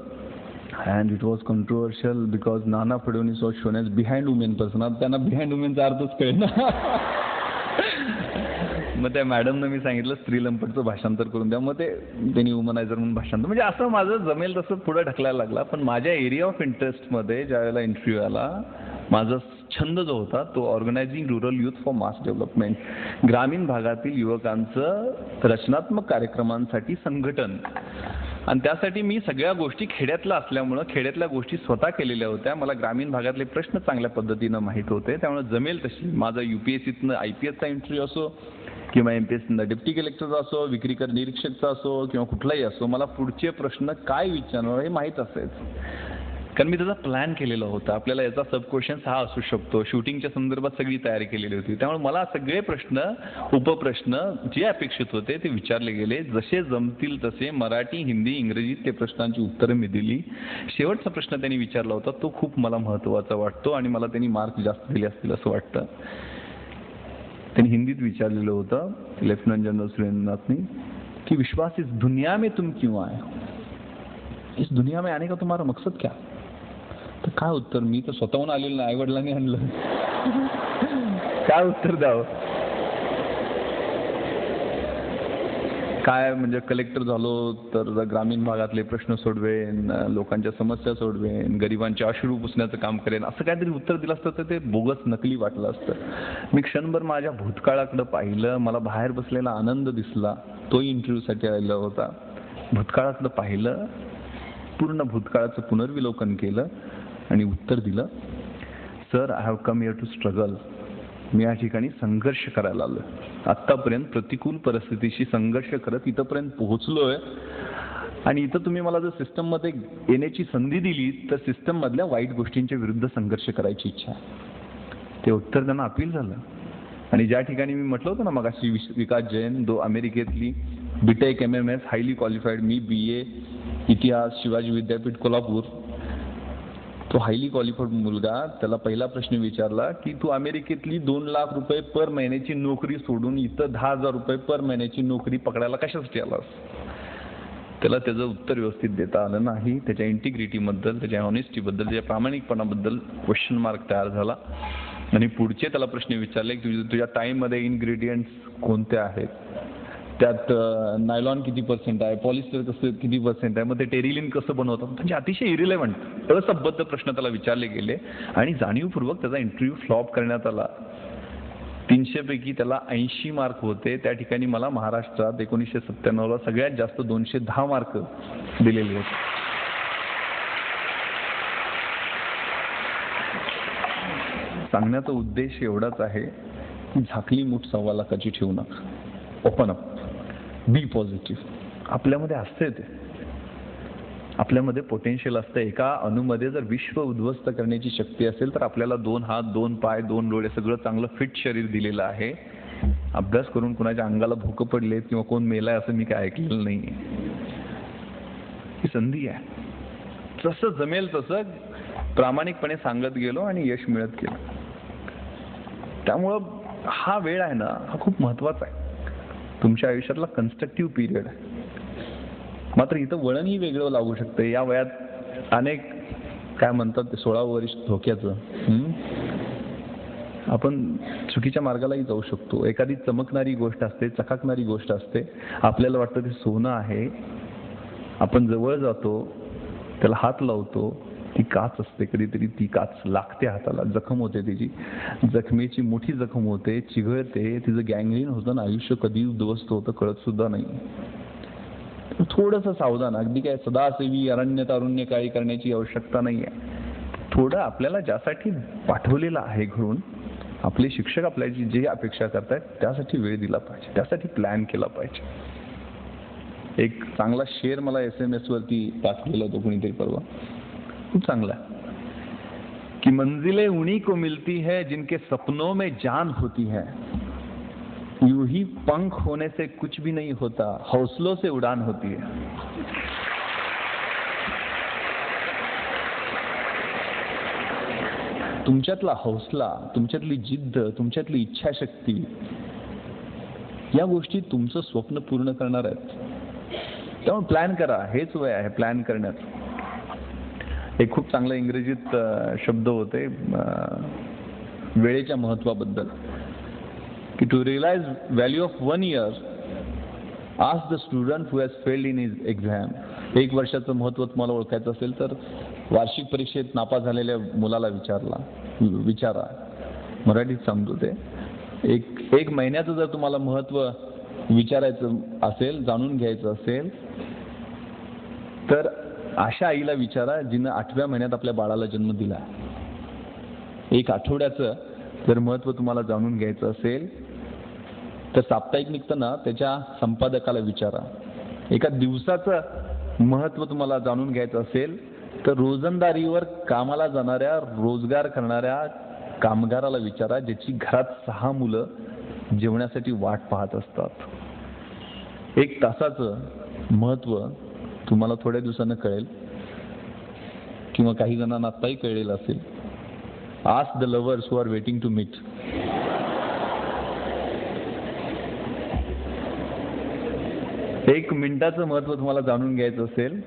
and it was controversial because Nana Fadnis was shown as behind women person. आता त्यांना behind womenचा अर्थच कळेना. मग त्या मॅडमनं मी सांगितलं स्त्रीलंपटचं भाषांतर करून द्या, मग त्यांनी वुमनायझर म्हणून भाषांतर, म्हणजे असं माझं जमेल तसं पुढे ढकलायला लागला. पण माझ्या एरिया ऑफ इंटरेस्टमध्ये ज्या वेळेला इंटरव्ह्यू आला, माझा छंद जो होता तो organising rural youth for mass development, ग्रामीण भागातील युवकांचं रचनात्मक कार्यक्रमांसाठी संघटन. आणि त्यासाठी मी सगळ्या गोष्टी खेड्यातल्या असल्यामुळं खेड्यातल्या गोष्टी स्वतः केलेल्या होत्या. मला ग्रामीण भागातले प्रश्न चांगल्या पद्धतीनं माहीत होते, त्यामुळे जमेल तशी माझा UPSCतनं IPSचा इंटरव्ह्यू असो किंवा MPSCनं डेप्टी कलेक्टरचा असो, विक्रीकर निरीक्षकचा असो किंवा कुठलाही असो, मला पुढचे प्रश्न काय विचारणार हे माहीत असायचं. कारण मी त्याचा प्लॅन केलेला होता, आपल्याला याचा सब क्वेश्चन्स हा असू शकतो, शूटिंगच्या संदर्भात सगळी तयारी केलेली होती. त्यामुळे मला सगळे प्रश्न उपप्रश्न जे अपेक्षित होते ते विचारले गेले, जसे जमतील तसे मराठी हिंदी इंग्रजीत ते प्रश्नांची उत्तरं मी दिली. शेवटचा प्रश्न त्यांनी विचारला होता तो खूप मला महत्त्वाचा वाटतो आणि मला त्यांनी मार्क जास्त दिले असतील असं वाटतं. त्यांनी हिंदीत विचारलेलं होतं लेफ्टनंट जनरल सुरेंद्रनाथनी की विश्वास इस दुनिया में तुम क्यों आए, इस दुनिया में आने का तुम्हारा मकसद क्या. तर काय उत्तर, मी तर स्वतःहून आलेलं नाही, आईवडिलांनी आणलं. काय उत्तर द्यावं. काय म्हणजे कलेक्टर झालो तर ग्रामीण भागातले प्रश्न सोडवेन, लोकांच्या समस्या सोडवेन, गरिबांचे अश्रू पुसण्याचं काम करेन, असं काहीतरी उत्तर दिलं असतं तर ते बोगस नकली वाटलं असतं. मी क्षणभर माझ्या भूतकाळाकडे पाहिलं, मला बाहेर बसलेला आनंद दिसला, तोही इंटरव्ह्यूसाठी आलेला होता. भूतकाळाकडे पाहिलं, पूर्ण भूतकाळाचं पुनर्विलोकन केलं आणि उत्तर दिलं sir I have come here to struggle. मी या ठिकाणी संघर्ष करायला आलो, आत्तापर्यंत प्रतिकूल परिस्थितीशी संघर्ष करत इथंपर्यंत पोहोचलोय आणि इथं तुम्ही मला जर सिस्टममध्ये येण्याची संधी दिली तर सिस्टममधल्या वाईट गोष्टींच्या विरुद्ध संघर्ष करायची इच्छा आहे. ते उत्तर त्यांना अपील झालं. आणि ज्या ठिकाणी मी म्हटलं होतं ना मगाशी विकास Jain, अमेरिकेतली BTech MMS highly qualified, मी BA इतिहास शिवाजी विद्यापीठ कोल्हापूर, तो हायली क्वालिफाईड मुलगा, त्याला पहिला प्रश्न विचारला की तू अमेरिकेतली 2 लाख रुपये पर महिन्याची नोकरी सोडून इथं 10,000 रुपये पर महिन्याची नोकरी पकडायला कशासाठी आलास. त्याला त्याचं उत्तर व्यवस्थित देता आलं नाही. त्याच्या इंटिग्रिटीबद्दल, त्याच्या ऑनेस्टीबद्दल, त्याच्या प्रामाणिकपणाबद्दल क्वेश्चन मार्क तयार झाला. आणि पुढचे त्याला प्रश्न विचारले की तुझ्या टाईममध्ये इन्ग्रेडियंट्स कोणते आहेत, त्यात नायलॉन किती % आहे, पॉलिस्टर कसं किती % आहे, मग ते टेरिलिन कसं बनवतात, म्हणजे अतिशय इरिलेव्हंट असंबद्ध प्रश्न त्याला विचारले गेले आणि जाणीवपूर्वक त्याचा इंटरव्ह्यू फ्लॉप करण्यात आला. 300 पैकी त्याला 80 मार्क होते. त्या ठिकाणी मला महाराष्ट्रात 1997ला सगळ्यात जास्त 210 मार्क दिलेले होते. सांगण्याचा उद्देश एवढाच आहे की झाकली मूठ 1.25 लाखाची ठेवू नका. ओपन अप, बी पॉझिटिव्ह. आपल्यामध्ये असते ते आपल्यामध्ये पोटेन्शियल असतं. एका अणूमध्ये जर विश्व उद्ध्वस्त करण्याची शक्ती असेल तर आपल्याला 2 हात, 2 पाय, 2 डोळे, सगळं चांगलं फिट शरीर दिलेलं आहे. अभ्यास करून कुणाच्या अंगाला भोकं पडलेत किंवा कोण मेलाय असं मी काय ऐकलेलं नाहीये. ही संधी आहे. जसं जमेल तसं प्रामाणिकपणे सांगत गेलो आणि यश मिळत गेलं. त्यामुळं हा वेळ आहे ना, हा खूप महत्वाचा आहे. तुमच्या आयुष्यातला कन्स्ट्रक्टिव्ह पिरियड आहे. मात्र इथं वळणही वेगळं लागू शकतं. या वयात अनेक काय म्हणतात ते 16 वर्ष धोक्याचं, आपण चुकीच्या मार्गालाही जाऊ शकतो. एखादी चमकणारी गोष्ट असते, चकाकणारी गोष्ट असते, आपल्याला वाटतं ते सोनं आहे, आपण जवळ जातो, त्याला हात लावतो, ती काच असते, कधीतरी ती काच लागते हाताला, जखम होते, त्याची जखमेची मोठी जखम होते, चिघळते, तिचं गँग्रीन होतं, आयुष्य कधी उद्ध्वस्त होतं कळत सुद्धा नाही. थोडंसं सावधान. अगदी काय सदासेवी अरण्य तारुण्य काळी करण्याची आवश्यकता नाहीये. थोडं आपल्याला ज्यासाठी पाठवलेलं आहे घरून, आपले शिक्षक आपल्याची जे अपेक्षा करतायत त्यासाठी वेळ दिला पाहिजे, त्यासाठी प्लॅन केला पाहिजे. एक चांगला शेर मला SMS वरती पाठवलेला होता कोणीतरी परवा, खूप चांगला, की मंजिलें उन्हीं को मिलती है जिनके सपनों में जान होती है, यूं ही पंख होने से कुछ भी नहीं होता, हौसलों से उड़ान होती है. तुमच्यातला हौसला, तुमच्यातली जिद्द, तुमच्यातली इच्छाशक्ती, या गोष्टी तुमचं स्वप्न पूर्ण करणार आहेत. त्यामुळे प्लॅन करा. हेच वय आहे प्लॅन करण्याचं. एक खूप चांगलं इंग्रजीत शब्द होते वेळेच्या महत्वाबद्दल, की to realise value of 1 year, ask the student who has failed in his exam. 1 वर्षाचं महत्त्व तुम्हाला ओळखायचं असेल तर वार्षिक परीक्षेत नापास झालेल्या मुलाला विचारा. मराठीत सांगतो ते. एक महिन्याचं जर तुम्हाला महत्त्व विचारायचं असेल, जाणून घ्यायचं असेल, तर अशा आईला विचारा जिनं 8व्या महिन्यात आपल्या बाळाला जन्म दिला. 1 आठवड्याचं जर महत्त्व तुम्हाला जाणून घ्यायचं असेल तर साप्ताहिक निघतं ना, त्याच्या संपादकाला विचारा. एका दिवसाचं महत्त्व तुम्हाला जाणून घ्यायचं असेल तर रोजंदारीवर कामाला जाणाऱ्या, रोजगार करणाऱ्या कामगाराला विचारा, ज्याची घरात 6 मुलं जेवण्यासाठी वाट पाहत असतात. 1 तासाचं महत्त्व तुम्हाला थोड्या दिवसानं कळेल, किंवा काही जणांना आत्ताही कळलेलं असेल. Ask the lovers who are waiting to meet. एक मिनिटाचं महत्त्व तुम्हाला जाणून घ्यायचं असेल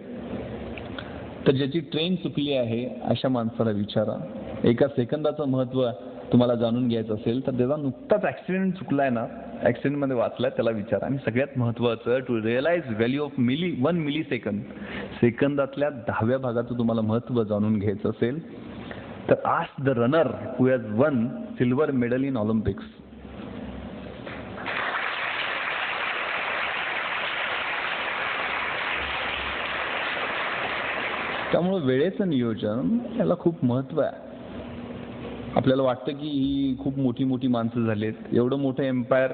तर ज्याची ट्रेन चुकली आहे अशा माणसाला विचारा. 1 सेकंदाचं महत्त्व तुम्हाला जाणून घ्यायचं असेल तर त्याचा नुकताच ऍक्सिडेंट चुकलाय ना, ऍक्सिडेंटमध्ये वाचलाय, त्याला विचारा. आणि सगळ्यात महत्त्वाचं, to realise value of 1 millisecond, सेकंदातल्या 10व्या भागाचं तुम्हाला महत्त्व जाणून घ्यायचं असेल तर ask the runner who has won silver medal in Olympics. त्यामुळे वेळेचं नियोजन याला खूप महत्त्व आहे. आपल्याला वाटतं की ही खूप मोठी मोठी माणसं झालीत, एवढं मोठं एम्पायर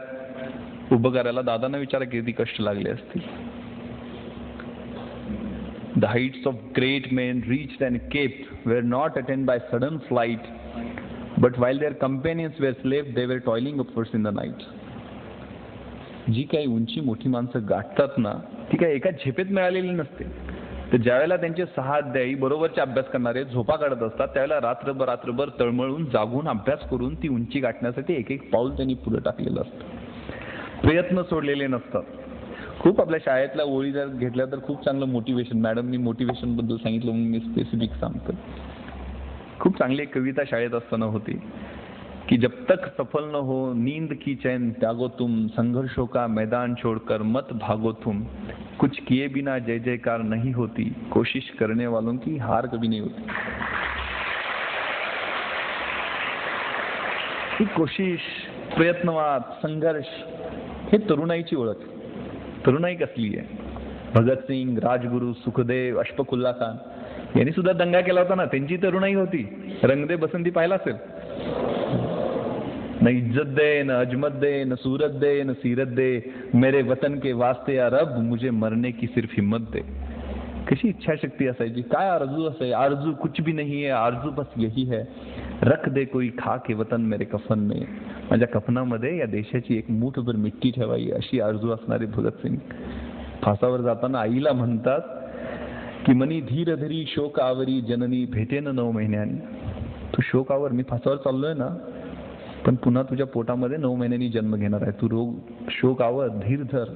उभं करायला दादांना विचारा किती कष्ट लागले असतील. The heights of great men reached and kept were not attained by sudden flight, but while their companions were asleep, they were toiling upwards in the night. जी काही उंची मोठी माणसं गाठतात ना, ती काही एका झेपेत मिळालेली नसते. तर ज्यावेळेला त्यांचे 6 अध्यायी बरोबरचे अभ्यास करणारे झोपा काढत असतात, त्यावेळेला रात्रभर तळमळून जागून अभ्यास करून ती उंची गाठण्यासाठी एक पाऊल त्यांनी पुढे टाकलेलं असतं. प्रयत्न सोडलेले नसतात. खूप आपल्या शाळेतल्या ओळी जर घेतल्या तर खूप चांगलं मोटिवेशन, मॅडमनी मोटिवेशन बद्दल सांगितलं म्हणून मी स्पेसिफिक सांगतो. खूप चांगली एक कविता शाळेत असताना होती की जब तक सफल न हो नींद की चैन त्यागो तुम, संघर्षों का मैदान छोड़कर मत भागो तुम, कुछ किए बिना जय जयकार नहीं होती, कोशिश करने वालों की हार कभी नहीं होती. ही कोशिश, प्रयत्नवाद, संघर्ष हे तरुणाईची ओळख. तरुणाई कसली आहे? भगतसिंग, राजगुरू, सुखदेव, अशफाकुल्ला खान यांनी सुद्धा दंगा केला होता ना, त्यांची तरुणाई होती. रंग दे बसंती पाहिला असेल. न इज्जत दे, न अजमत दे, न सूरत दे, न सीरत दे, मेरे वतन के वास्ते या रब मुझे मरने की सिर्फ हिम्मत दे. कशी इच्छाशक्ती असायची, काय आरजू असायची. आरजू कुछ भी नहीं है, आरजू बस यही है, रख दे कोई खा के वतन मेरे कफन में. माझ्या कफनामध्ये या देशाची एक मूठभर मिट्टी ठेवावी अशी आरजू असणारे भगतसिंग फासावर जाताना आईला म्हणतात की मनी धीर धरी शोकावरी जननी भेटेन 9 महिन्यांनी. तू शोकावर, मी फासावर चाललोय ना, पण पुन्हा तुझ्या पोटामध्ये 9 महिन्यांनी जन्म घेणार आहे. तू शोकावर, धीर धर.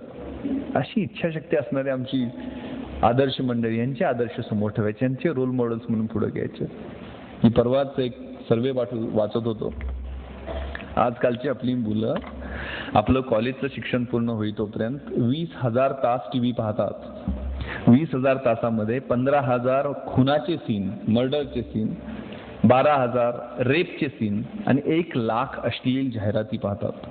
अशी इच्छाशक्ती असणारी आमची आदर्श मंडळी, यांचे आदर्श समोर ठेवायचे, यांचे रोल मॉडेल्स म्हणून पुढे घ्यायचे. मी परवाच एक सर्वे वाचत होतो. आजकालची आपली मुलं आपलं कॉलेजचं शिक्षण पूर्ण होई तोपर्यंत 20,000 तास टीव्ही पाहतात. 20,000 तासामध्ये 15,000 खुनाचे सीन, मर्डरचे सीन, 12,000 रेपचे सीन आणि 1,00,000 अश्लील जाहिराती पाहतात.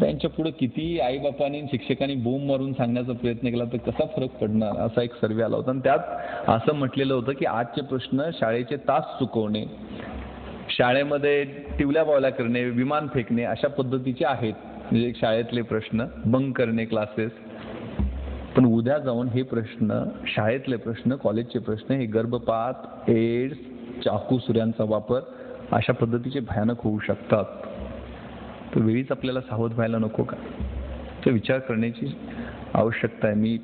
त्यांच्या पुढे किती आईबापांनी शिक्षकांनी बोंब मारून सांगण्याचा प्रयत्न केला तर कसा फरक पडणार, असा एक सर्वे आला होता. आणि त्यात असं म्हटलेलं होतं की आजचे प्रश्न शाळेचे तास चुकवणे, शाळेमध्ये टिवल्या बावल्या करणे, विमान फेकणे अशा पद्धतीचे आहेत, म्हणजे शाळेतले प्रश्न, बंक करणे क्लासेस. पण उद्या जाऊन हे प्रश्न, शाळेतले प्रश्न, कॉलेजचे प्रश्न, हे गर्भपात, एड्स, चाकू सुऱ्यांचा वापर अशा पद्धतीचे भयानक होऊ शकतात. तर वेळीच आपल्याला सावध व्हायला नको का, तो विचार करण्याची आवश्यकता आहे. मी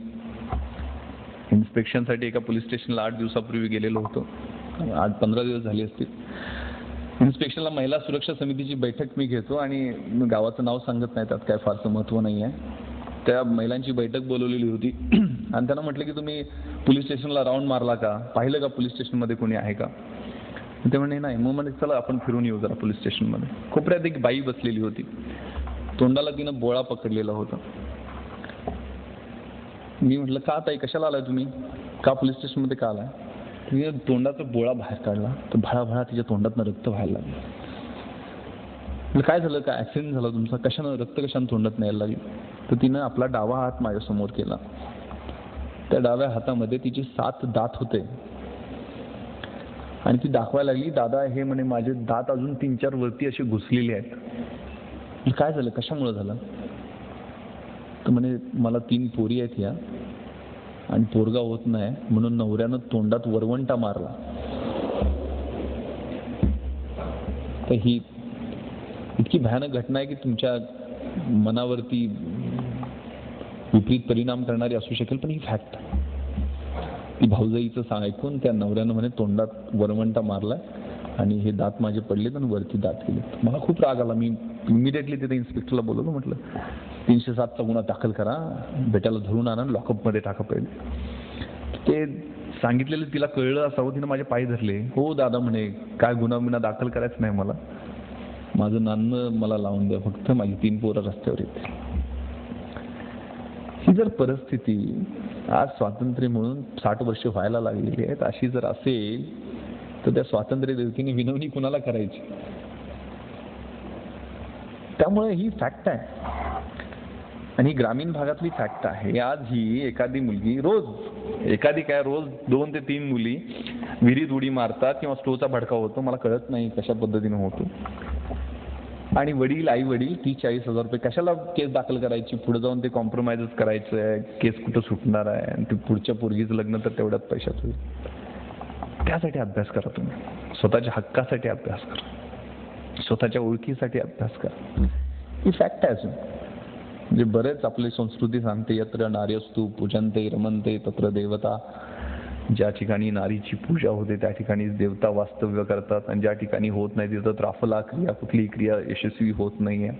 इन्स्पेक्शनसाठी एका पोलीस स्टेशनला 8 दिवसापूर्वी गेलेलो होतो. 8-15 दिवस झाले असतील. इन्स्पेक्शनला महिला सुरक्षा समितीची बैठक मी घेतो आणि गावाचं नाव सांगत नाही, त्यात काय फारसं महत्त्व नाही आहे. त्या महिलांची बैठक बोलवलेली होती आणि त्यांना म्हटलं की तुम्ही पोलीस स्टेशनला राऊंड मारला का, पाहिलं का पोलीस स्टेशनमध्ये कोणी आहे का. ते म्हणे नाही. मग म्हणे चला आपण फिरून येऊ जरा पोलीस स्टेशनमध्ये. कोपऱ्यात एक बाई बसलेली होती, तोंडाला तिनं बोळा पकडलेला होता. मी म्हटलं का ताई, कशाला आलाय तुम्ही, का पोलीस स्टेशनमध्ये का आलाय. तिने तोंडाचा बोळा बाहेर काढला तर भळाभळा तिच्या तोंडातनं रक्त व्हायला लागलं. म्हणजे काय झालं, काय ऍक्सिडेंट झाला तुमचा, कशानं रक्त कशानं तोंडात न्यायला लागली. तर तिनं आपला डावा हात माझ्यासमोर केला. त्या डाव्या हातामध्ये तिचे 7 दात होते आणि ती दाखवायला लागली, दादा हे म्हणे माझे दात अजून 3-4 वरती असे घुसलेले आहेत. काय झालं, कशामुळे झालं. तर म्हणे मला 3 पोरी आहेत या आणि पोरगा होत नाही म्हणून नवऱ्यानं तोंडात वरवंटा मारला. तर ही इतकी भयानक घटना आहे की तुमच्या मनावरती विपरीत परिणाम करणारी असू शकेल, पण ही फॅक्ट. ती भाऊजाईचं ऐकून त्या नवऱ्यानं म्हणे तोंडात वरवंटा मारलाय आणि हे दात माझे पडलेत आणि वरती दात गेले. मला खूप राग आला. मी इमिडिएटली तिथे इन्स्पेक्टरला बोलवलं, म्हटलं 307चा गुन्हा दाखल करा, बेट्याला धरून आणा, लॉकअपमध्ये टाका पहिले. ते सांगितलेलं तिला कळलं असावं, तिनं माझे पाय धरले. हो दादा म्हणे, काय गुन्हा दाखल करायचं नाही मला, माझं नाणं मला लावून द्या फक्त, माझी 3 पोरं रस्त्यावर येते. ही जर परिस्थिती आज स्वातंत्र्य म्हणून 60 वर्ष व्हायला लागलेली आहेत, अशी जर असेल तर त्या स्वातंत्र्य देवतेने विनवणी कुणाला करायची. त्यामुळे ही फॅक्ट आहे आणि ही ग्रामीण भागातली फॅक्ट आहे. आज ही एखादी मुलगी रोज 2 ते 3 मुली विहिरीत उडी मारतात किंवा स्टोचा भडका होतो, मला कळत नाही कशा पद्धतीने होतो. आणि आई वडील 30-40 हजार रुपये कशाला केस दाखल करायची, पुढे जाऊन ते कॉम्प्रोमाइजच करायचं आहे, केस कुठं सुटणार आहे आणि ते पुढच्या पोरगीचं लग्न तर तेवढ्याच पैशात होईल. त्यासाठी अभ्यास करा तुम्ही, स्वतःच्या हक्कासाठी अभ्यास करा, स्वतःच्या ओळखीसाठी अभ्यास करा. ही फॅक्ट आहे. अजून म्हणजे बरेच आपली संस्कृती सांगते, यत्र नार्यस्तु पूजन्ते रमन्ते तत्र देवता. ज्या ठिकाणी नारीची पूजा होते त्या ठिकाणी देवता वास्तव्य करतात आणि ज्या ठिकाणी होत नाही तिथं त्राफला क्रिया, कुठलीही क्रिया यशस्वी होत नाहीये.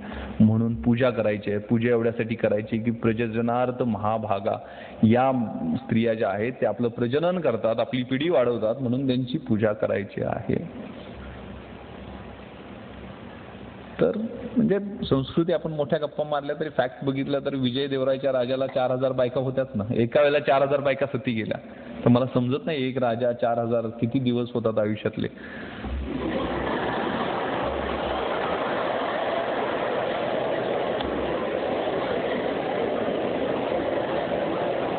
म्हणून पूजा करायची आहे. पूजा एवढ्यासाठी करायची की प्रजननार्थ महाभागा या स्त्रिया ज्या आहेत ते आपलं प्रजनन करतात, आपली पिढी वाढवतात, म्हणून त्यांची पूजा करायची आहे. तर म्हणजे संस्कृती आपण मोठ्या गप्पा मारल्या तरी फॅक्ट बघितलं तर विजय देवरायच्या राजाला 4000 बायका होत्याच ना. एका वेळेला 4000 बायका सती गेल्या. तर मला समजत नाही एक राजा 4000 किती दिवस होतात आयुष्यातले.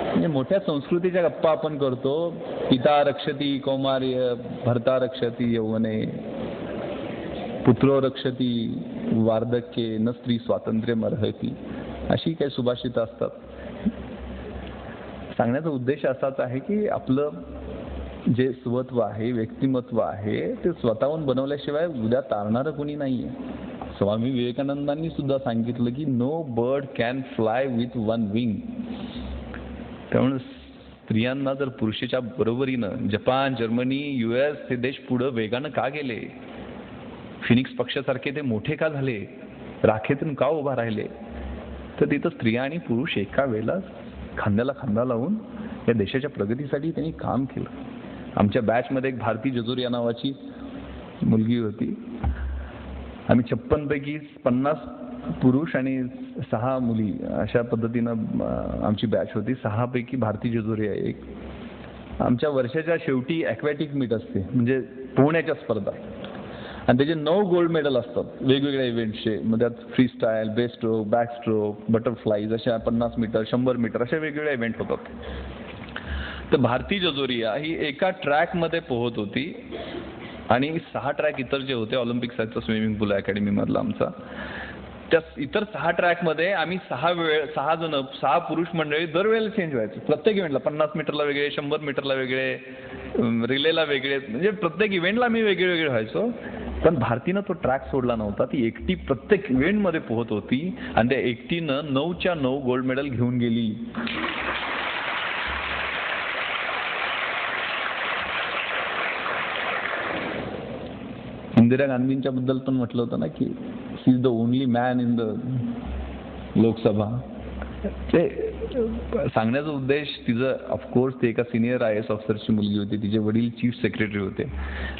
म्हणजे मोठ्या संस्कृतीच्या गप्पा आपण करतो. पिता रक्षती कौमार्य, भर्ता रक्षती यौवने, पुत्रो रक्षती वार्धक्ये, न स्त्री स्वातंत्र्य मर्हती, अशी काही सुभाषित असतात. सांगण्याचा उद्देश असाच आहे की आपलं जे स्वत्व आहे, व्यक्तिमत्व आहे, ते स्वतःहून बनवल्याशिवाय उद्या तारणारं कोणी नाहीये. स्वामी विवेकानंदांनी सुद्धा सांगितलं की no bird can fly with one wing. त्यामुळे स्त्रियांना जर पुरुषाच्या बरोबरीनं जपान, जर्मनी, US हे देश पुढे वेगानं का गेले, फिनिक्स पक्षासारखे ते मोठे का झाले, राखेतून का उभा राहिले, तर तिथं स्त्रिया आणि पुरुष एका वेळेला खांद्याला खांदा लावून या देशाच्या प्रगतीसाठी त्यांनी काम केलं. आमच्या बॅचमध्ये एक भारती जजोरिया नावाची मुलगी होती. आम्ही 56 पैकी 50 पुरुष आणि 6 मुली अशा पद्धतीनं आमची बॅच होती. 6 पैकी भारती जजोरिया एक. आमच्या वर्षाच्या शेवटी ॲक्वॅटिक मीट असते, म्हणजे पोहण्याच्या स्पर्धा, आणि त्याचे 9 गोल्ड मेडल असतात वेगवेगळ्या इव्हेंट्सचे. मग त्यात free style, breast stroke, back stroke, butterflies अशा 50 मीटर, 100 मीटर अशा वेगवेगळ्या इव्हेंट होतात. तर भारती जजोरिया ही एका ट्रॅकमध्ये पोहत होती आणि 6 ट्रॅक इतर जे होते ऑलिम्पिक साईजचा स्विमिंग पूल अकॅडमी मधला आमचा, त्या इतर 6 ट्रॅकमध्ये आम्ही 6 जण 6 पुरुष मंडळी दरवेळेला चेंज व्हायचं. प्रत्येक इव्हेंटला 50 मीटरला वेगळे, 100 मीटरला वेगळे, रिलेला वेगळे, म्हणजे प्रत्येक इव्हेंटला आम्ही वेगळे वेगळे व्हायचो. पण भारतीनं तो ट्रॅक सोडला नव्हता. ती एकटी प्रत्येक इव्हेंटमध्ये पोहत होती आणि त्या एकटीनं 9च्या 9 गोल्ड मेडल घेऊन गेली. इंदिरा गांधींच्या बद्दल पण म्हटलं होतं ना की शी is the only man in the Lok Sabha. ते सांगण्याचा उद्देश तिचं, ऑफकोर्स ते एका सिनियर IAS ऑफिसरची मुलगी होती. तिचे वडील चीफ सेक्रेटरी होते.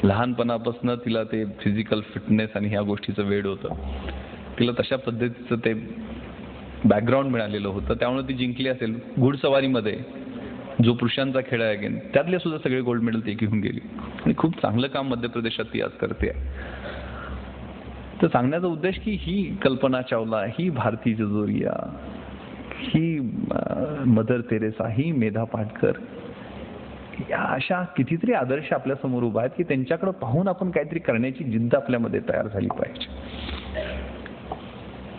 लहानपणापासून तिला ते फिजिकल फिटनेस आणि ह्या गोष्टीचं वेड होतं. तिला तशा पद्धतीचं ते बॅकग्राऊंड मिळालेलं होतं. त्यामुळे ती जिंकली असेल. घोडसवारीमध्ये जो पुरुषांचा खेळ आहे अगेन, त्यातले सुद्धा सगळे गोल्ड मेडल ती घेऊन गेली आणि खूप चांगलं काम मध्य प्रदेशात ती आज करते. तर सांगण्याचा उद्देश की ही कल्पना चावला, ही भारती जजोरिया, ही मदर तेरेसा, ही मेधा पाटकर, या अशा कितीतरी आदर्श आपल्या समोर उभा आहेत की त्यांच्याकडे पाहून आपण काहीतरी करण्याची जिद्द आपल्यामध्ये तयार झाली पाहिजे.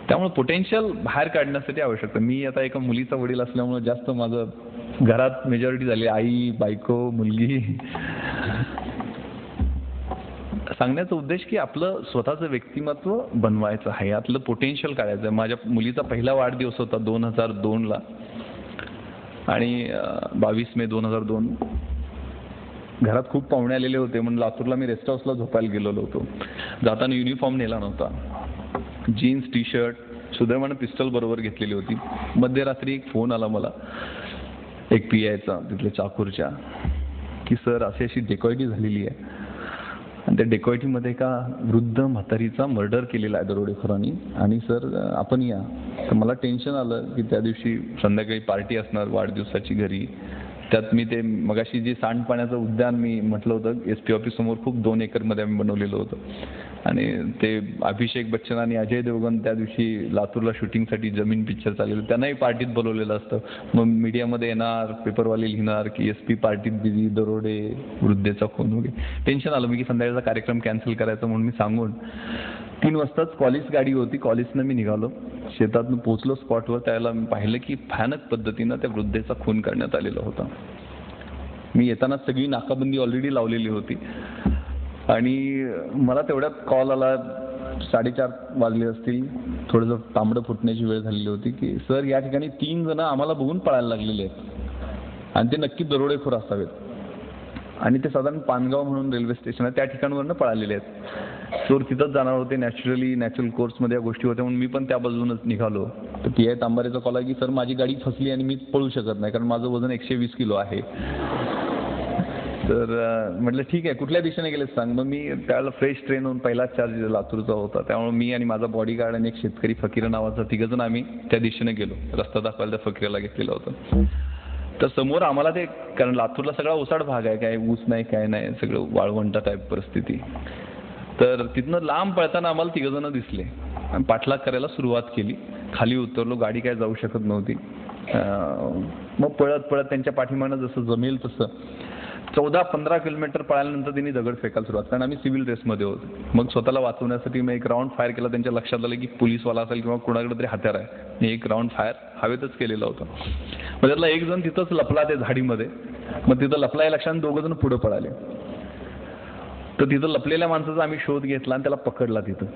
त्यामुळे पोटेन्शियल बाहेर काढण्यासाठी आवश्यक. मी आता एका मुलीचा वडील असल्यामुळे जास्त माझं घरात मेजॉरिटी झाली, आई, बायको, मुलगी. सांगण्याचा उद्देश की आपलं स्वतःचं व्यक्तिमत्व बनवायचं आहे, यातलं पोटेन्शियल काढायचं आहे. माझ्या मुलीचा पहिला वाढदिवस होता 2002ला आणि 22 मे 2002. घरात खूप पाहुणे आलेले होते म्हणून लातूरला मी रेस्ट हाऊसला झोपायला गेलेलो होतो. जाताना युनिफॉर्म नेला नव्हता, जीन्स, टी शर्ट, सुदैवानं पिस्टल बरोबर घेतलेली होती. मध्यरात्री एक फोन आला मला एक PIचा तिथल्या चाकूरच्या की सर अशी डेकॉयटी झालेली आहे आणि त्या डेकॉयटीमध्ये एका वृद्ध म्हातारीचा मर्डर केलेला आहे दरोडेखोरांनी आणि सर आपण या. तर मला टेन्शन आलं की त्या दिवशी संध्याकाळी पार्टी असणार वाढदिवसाची घरी. त्यात मी ते मगाशी जे सांडपाण्याचं उद्यान मी म्हटलं होतं SP ऑफिस समोर खूप 2 एकरमध्ये आम्ही बनवलेलं होतं आणि ते अभिषेक बच्चन आणि अजय देवगण त्या दिवशी लातूरला शूटिंगसाठी जमीन पिक्चर चाललेलं, त्यांनाही पार्टीत बोलवलेलं असतं. मग मीडियामध्ये येणार, पेपरवाले लिहिणार की SP पार्टीत बिझी, दरोडे, वृद्धेचा खून वगैरे. टेन्शन आलं मी की संध्याकाळचा कार्यक्रम कॅन्सल करायचा म्हणून मी सांगून 3 वाजताच कॉलेज गाडी होती, कॉलेजनं मी निघालो. शेतातून पोहोचलो स्पॉटवर. त्यावेळेला मी पाहिलं की भयानक पद्धतीनं त्या वृद्धेचा खून करण्यात आलेला होता. मी येताना सगळी नाकाबंदी ऑलरेडी लावलेली होती आणि मला तेवढ्यात कॉल आला. 4:30 वाजले असतील, थोडंसं तांबडं फुटण्याची वेळ झालेली होती की सर या ठिकाणी 3 जण आम्हाला बघून पळायला लागलेले आहेत आणि ते नक्की दरोडेखोर असावेत आणि ते साधारण पानगाव म्हणून रेल्वे स्टेशन आहे त्या ठिकाणावरनं पळालेले आहेत. चोर तिथंच जाणार होते. नॅचरल कोर्समध्ये या गोष्टी होत्या म्हणून मी पण त्या बाजूनच निघालो. तर PI तांबारेचा कॉल आहे की सर माझी गाडी फसली आणि मी पळू शकत नाही कारण माझं वजन 120 किलो आहे. तर म्हटलं ठीक आहे, कुठल्या दिशेने गेलेत सांग. मग मी त्यावेळेला फ्रेश ट्रेन होऊन पहिला चार्ज लातूरचा होता, त्यामुळे मी आणि माझा बॉडीगार्ड आणि एक शेतकरी फकीर नावाचा 3 जण आम्ही त्या दिशेने गेलो. रस्ता दाखवायला त्या फकीराला घेतलेला होता. तर समोर आम्हाला ते, कारण लातूरला सगळा ओसाड भाग आहे, काय ऊस नाही काय नाही, सगळं वाळवंटा टाईप परिस्थिती. तर तिथनं लांब पळताना आम्हाला 3 जण दिसले आणि पाठलाग करायला सुरुवात केली. खाली उतरलो, गाडी काय जाऊ शकत नव्हती. मग पळत पळत त्यांच्या पाठीमागनं जसं जमेल तसं 14-15 किलोमीटर पळाल्यानंतर त्यांनी दगड फेकायला सुरुवात, कारण आम्ही सिव्हिल ड्रेसमध्ये होतो. मग स्वतःला वाचवण्यासाठी मी एक राऊंड फायर केला. त्यांच्या लक्षात आलं की पोलीसवाला असेल किंवा कुणाकडे तरी हत्यार आहे. मी एक राऊंड फायर हवेतच केलेलं होतं. मग त्यातला एक जण तिथंच लपला त्या झाडीमध्ये. मग तिथं लपला या लक्षात 2 जण पुढे पळाले. तर तिथं लपलेल्या माणसाचा आम्ही शोध घेतला आणि त्याला पकडला तिथं.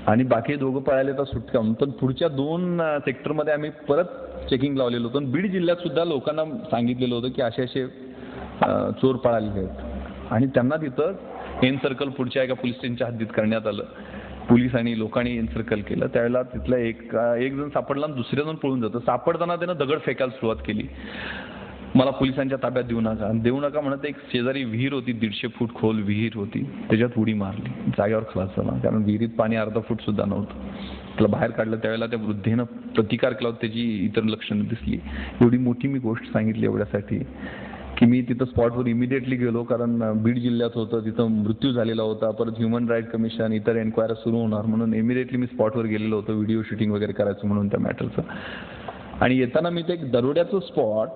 आणि बाकी 2 पळाले तर सुटकावून. पण पुढच्या 2 सेक्टरमध्ये आम्ही परत चेकिंग लावलेलं होतं. बीड जिल्ह्यात सुद्धा लोकांना सांगितलेलं होतं की असे चोर पळालेले आहेत. आणि त्यांना तिथं एन सर्कल पुढच्या एका पोलीस स्टेशनच्या हद्दीत करण्यात आलं. पोलीस आणि लोकांनी एनसर्कल केलं. त्यावेळेला तिथला एक जण सापडला आणि दुसरे जण पळून जातं. सापडताना त्यानं दगड फेकायला सुरुवात केली. मला पोलिसांच्या ताब्यात देऊ नका म्हणत एक शेजारी विहीर होती, 150 फूट खोल विहीर होती, त्याच्यात उडी मारली. जागेवर खलास झाला, कारण विहिरीत पाणी अर्धा फूट सुद्धा नव्हतं. त्याला बाहेर काढलं. त्यावेळेला त्या वृद्धेनं प्रतिकार केला होता. त्याची इतर लक्षणं दिसली. एवढी मोठी मी गोष्ट सांगितली एवढ्यासाठी की मी तिथं स्पॉटवर इमिडिएटली गेलो, कारण बीड जिल्ह्यात होतं, तिथं मृत्यू झालेला होता. परत ह्युमन राईट कमिशन इतर एन्क्वायरी सुरू होणार म्हणून इमिडिएटली मी स्पॉटवर गेलेलो होतो, व्हिडिओ शूटिंग वगैरे करायचं म्हणून त्या मॅटरचं. आणि येताना मी ते एक दरोड्याचं स्पॉट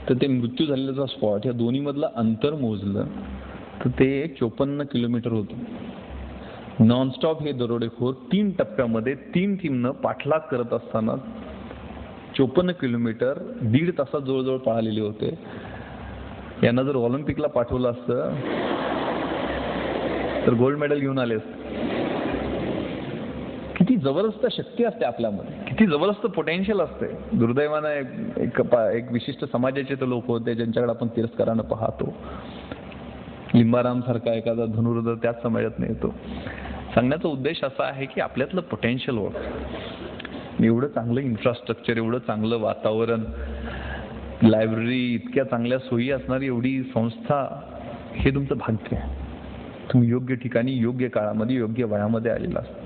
तर ते मृत्यू झालेल्याचा स्पॉट या दोन्हीमधलं अंतर मोजलं तर ते 54 किलोमीटर होतं. नॉनस्टॉप हे दरोडेखोर 3 टप्प्यामध्ये 3 टीमनं पाठलाग करत असताना 54 किलोमीटर 1.5 तासात जवळजवळ पळालेले होते. यांना जर ऑलिम्पिकला पाठवलं असतं तर गोल्ड मेडल घेऊन आले असते. किती जबरदस्त शक्ती असते आपल्यामध्ये, किती जबरदस्त पोटेन्शियल असते. दुर्दैवानं एक विशिष्ट समाजाचे ते लोक होते ज्यांच्याकडे आपण तिरस्कारानं पाहतो. लिंबाराम सारखा एखादा धनुर्धर त्याच समाजात येतो. सांगण्याचा उद्देश असा आहे की आपल्यातलं पोटेन्शियल ओळख. एवढं चांगलं इन्फ्रास्ट्रक्चर, एवढं चांगलं वातावरण, लायब्ररी, इतक्या चांगल्या सोयी असणारी एवढी संस्था, हे तुमचं भाग्य आहे. तुम्ही योग्य ठिकाणी योग्य काळामध्ये योग्य वयामध्ये आलेला असता.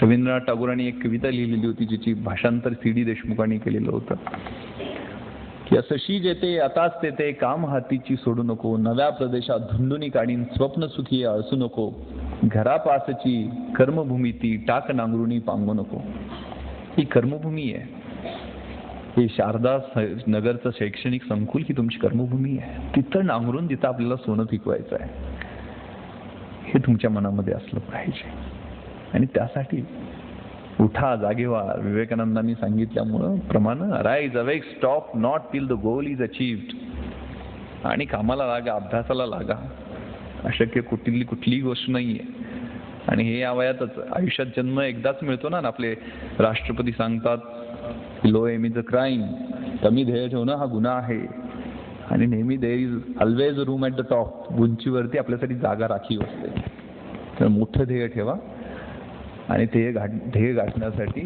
रवींद्रनाथ टागोरांनी एक कविता लिहिलेली होती जिची भाषांतर C.D. देशमुखांनी केलेलं होतं की असशी जेते आताच तेथे काम हातीची सोडू नको, नव्या प्रदेशात धुंडुनी काढीन स्वप्न सुखी अळसू नको, घरापासची कर्मभूमी ती टाक नांगरुणी पांगू नको. ही कर्मभूमी आहे. हे शारदा नगरचं शैक्षणिक संकुल ही तुमची कर्मभूमी आहे. तिथं नांगरून तिथं आपल्याला सोनं पिकवायचं आहे. हे तुमच्या मनामध्ये असलं पाहिजे. आणि त्यासाठी उठा, जागे व्हा. विवेकानंदांनी सांगितल्यामुळं प्रमाणे rise awake stop not till the goal is achieved. आणि कामाला लागा, अभ्यासाला लागा. अशक्य कुठलीही गोष्ट नाहीये. आणि हे या वयातच आयुष्यात जन्म एकदाच मिळतो ना. आपले राष्ट्रपती सांगतात low M is a crime. कमी ध्येय ठेवणं हा गुन्हा आहे. आणि नेहमी there is always a room at the top. उंचीवरती आपल्यासाठी जागा राखीव असते. तर मोठं ध्येय ठेवा आणि ध्येय गाठण्यासाठी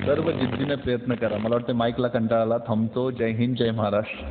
सर्व जिद्दीने प्रयत्न करा. मला वाटतं माईकला कंटाळा आला. थांबतो. जय हिंद, जय महाराष्ट्र.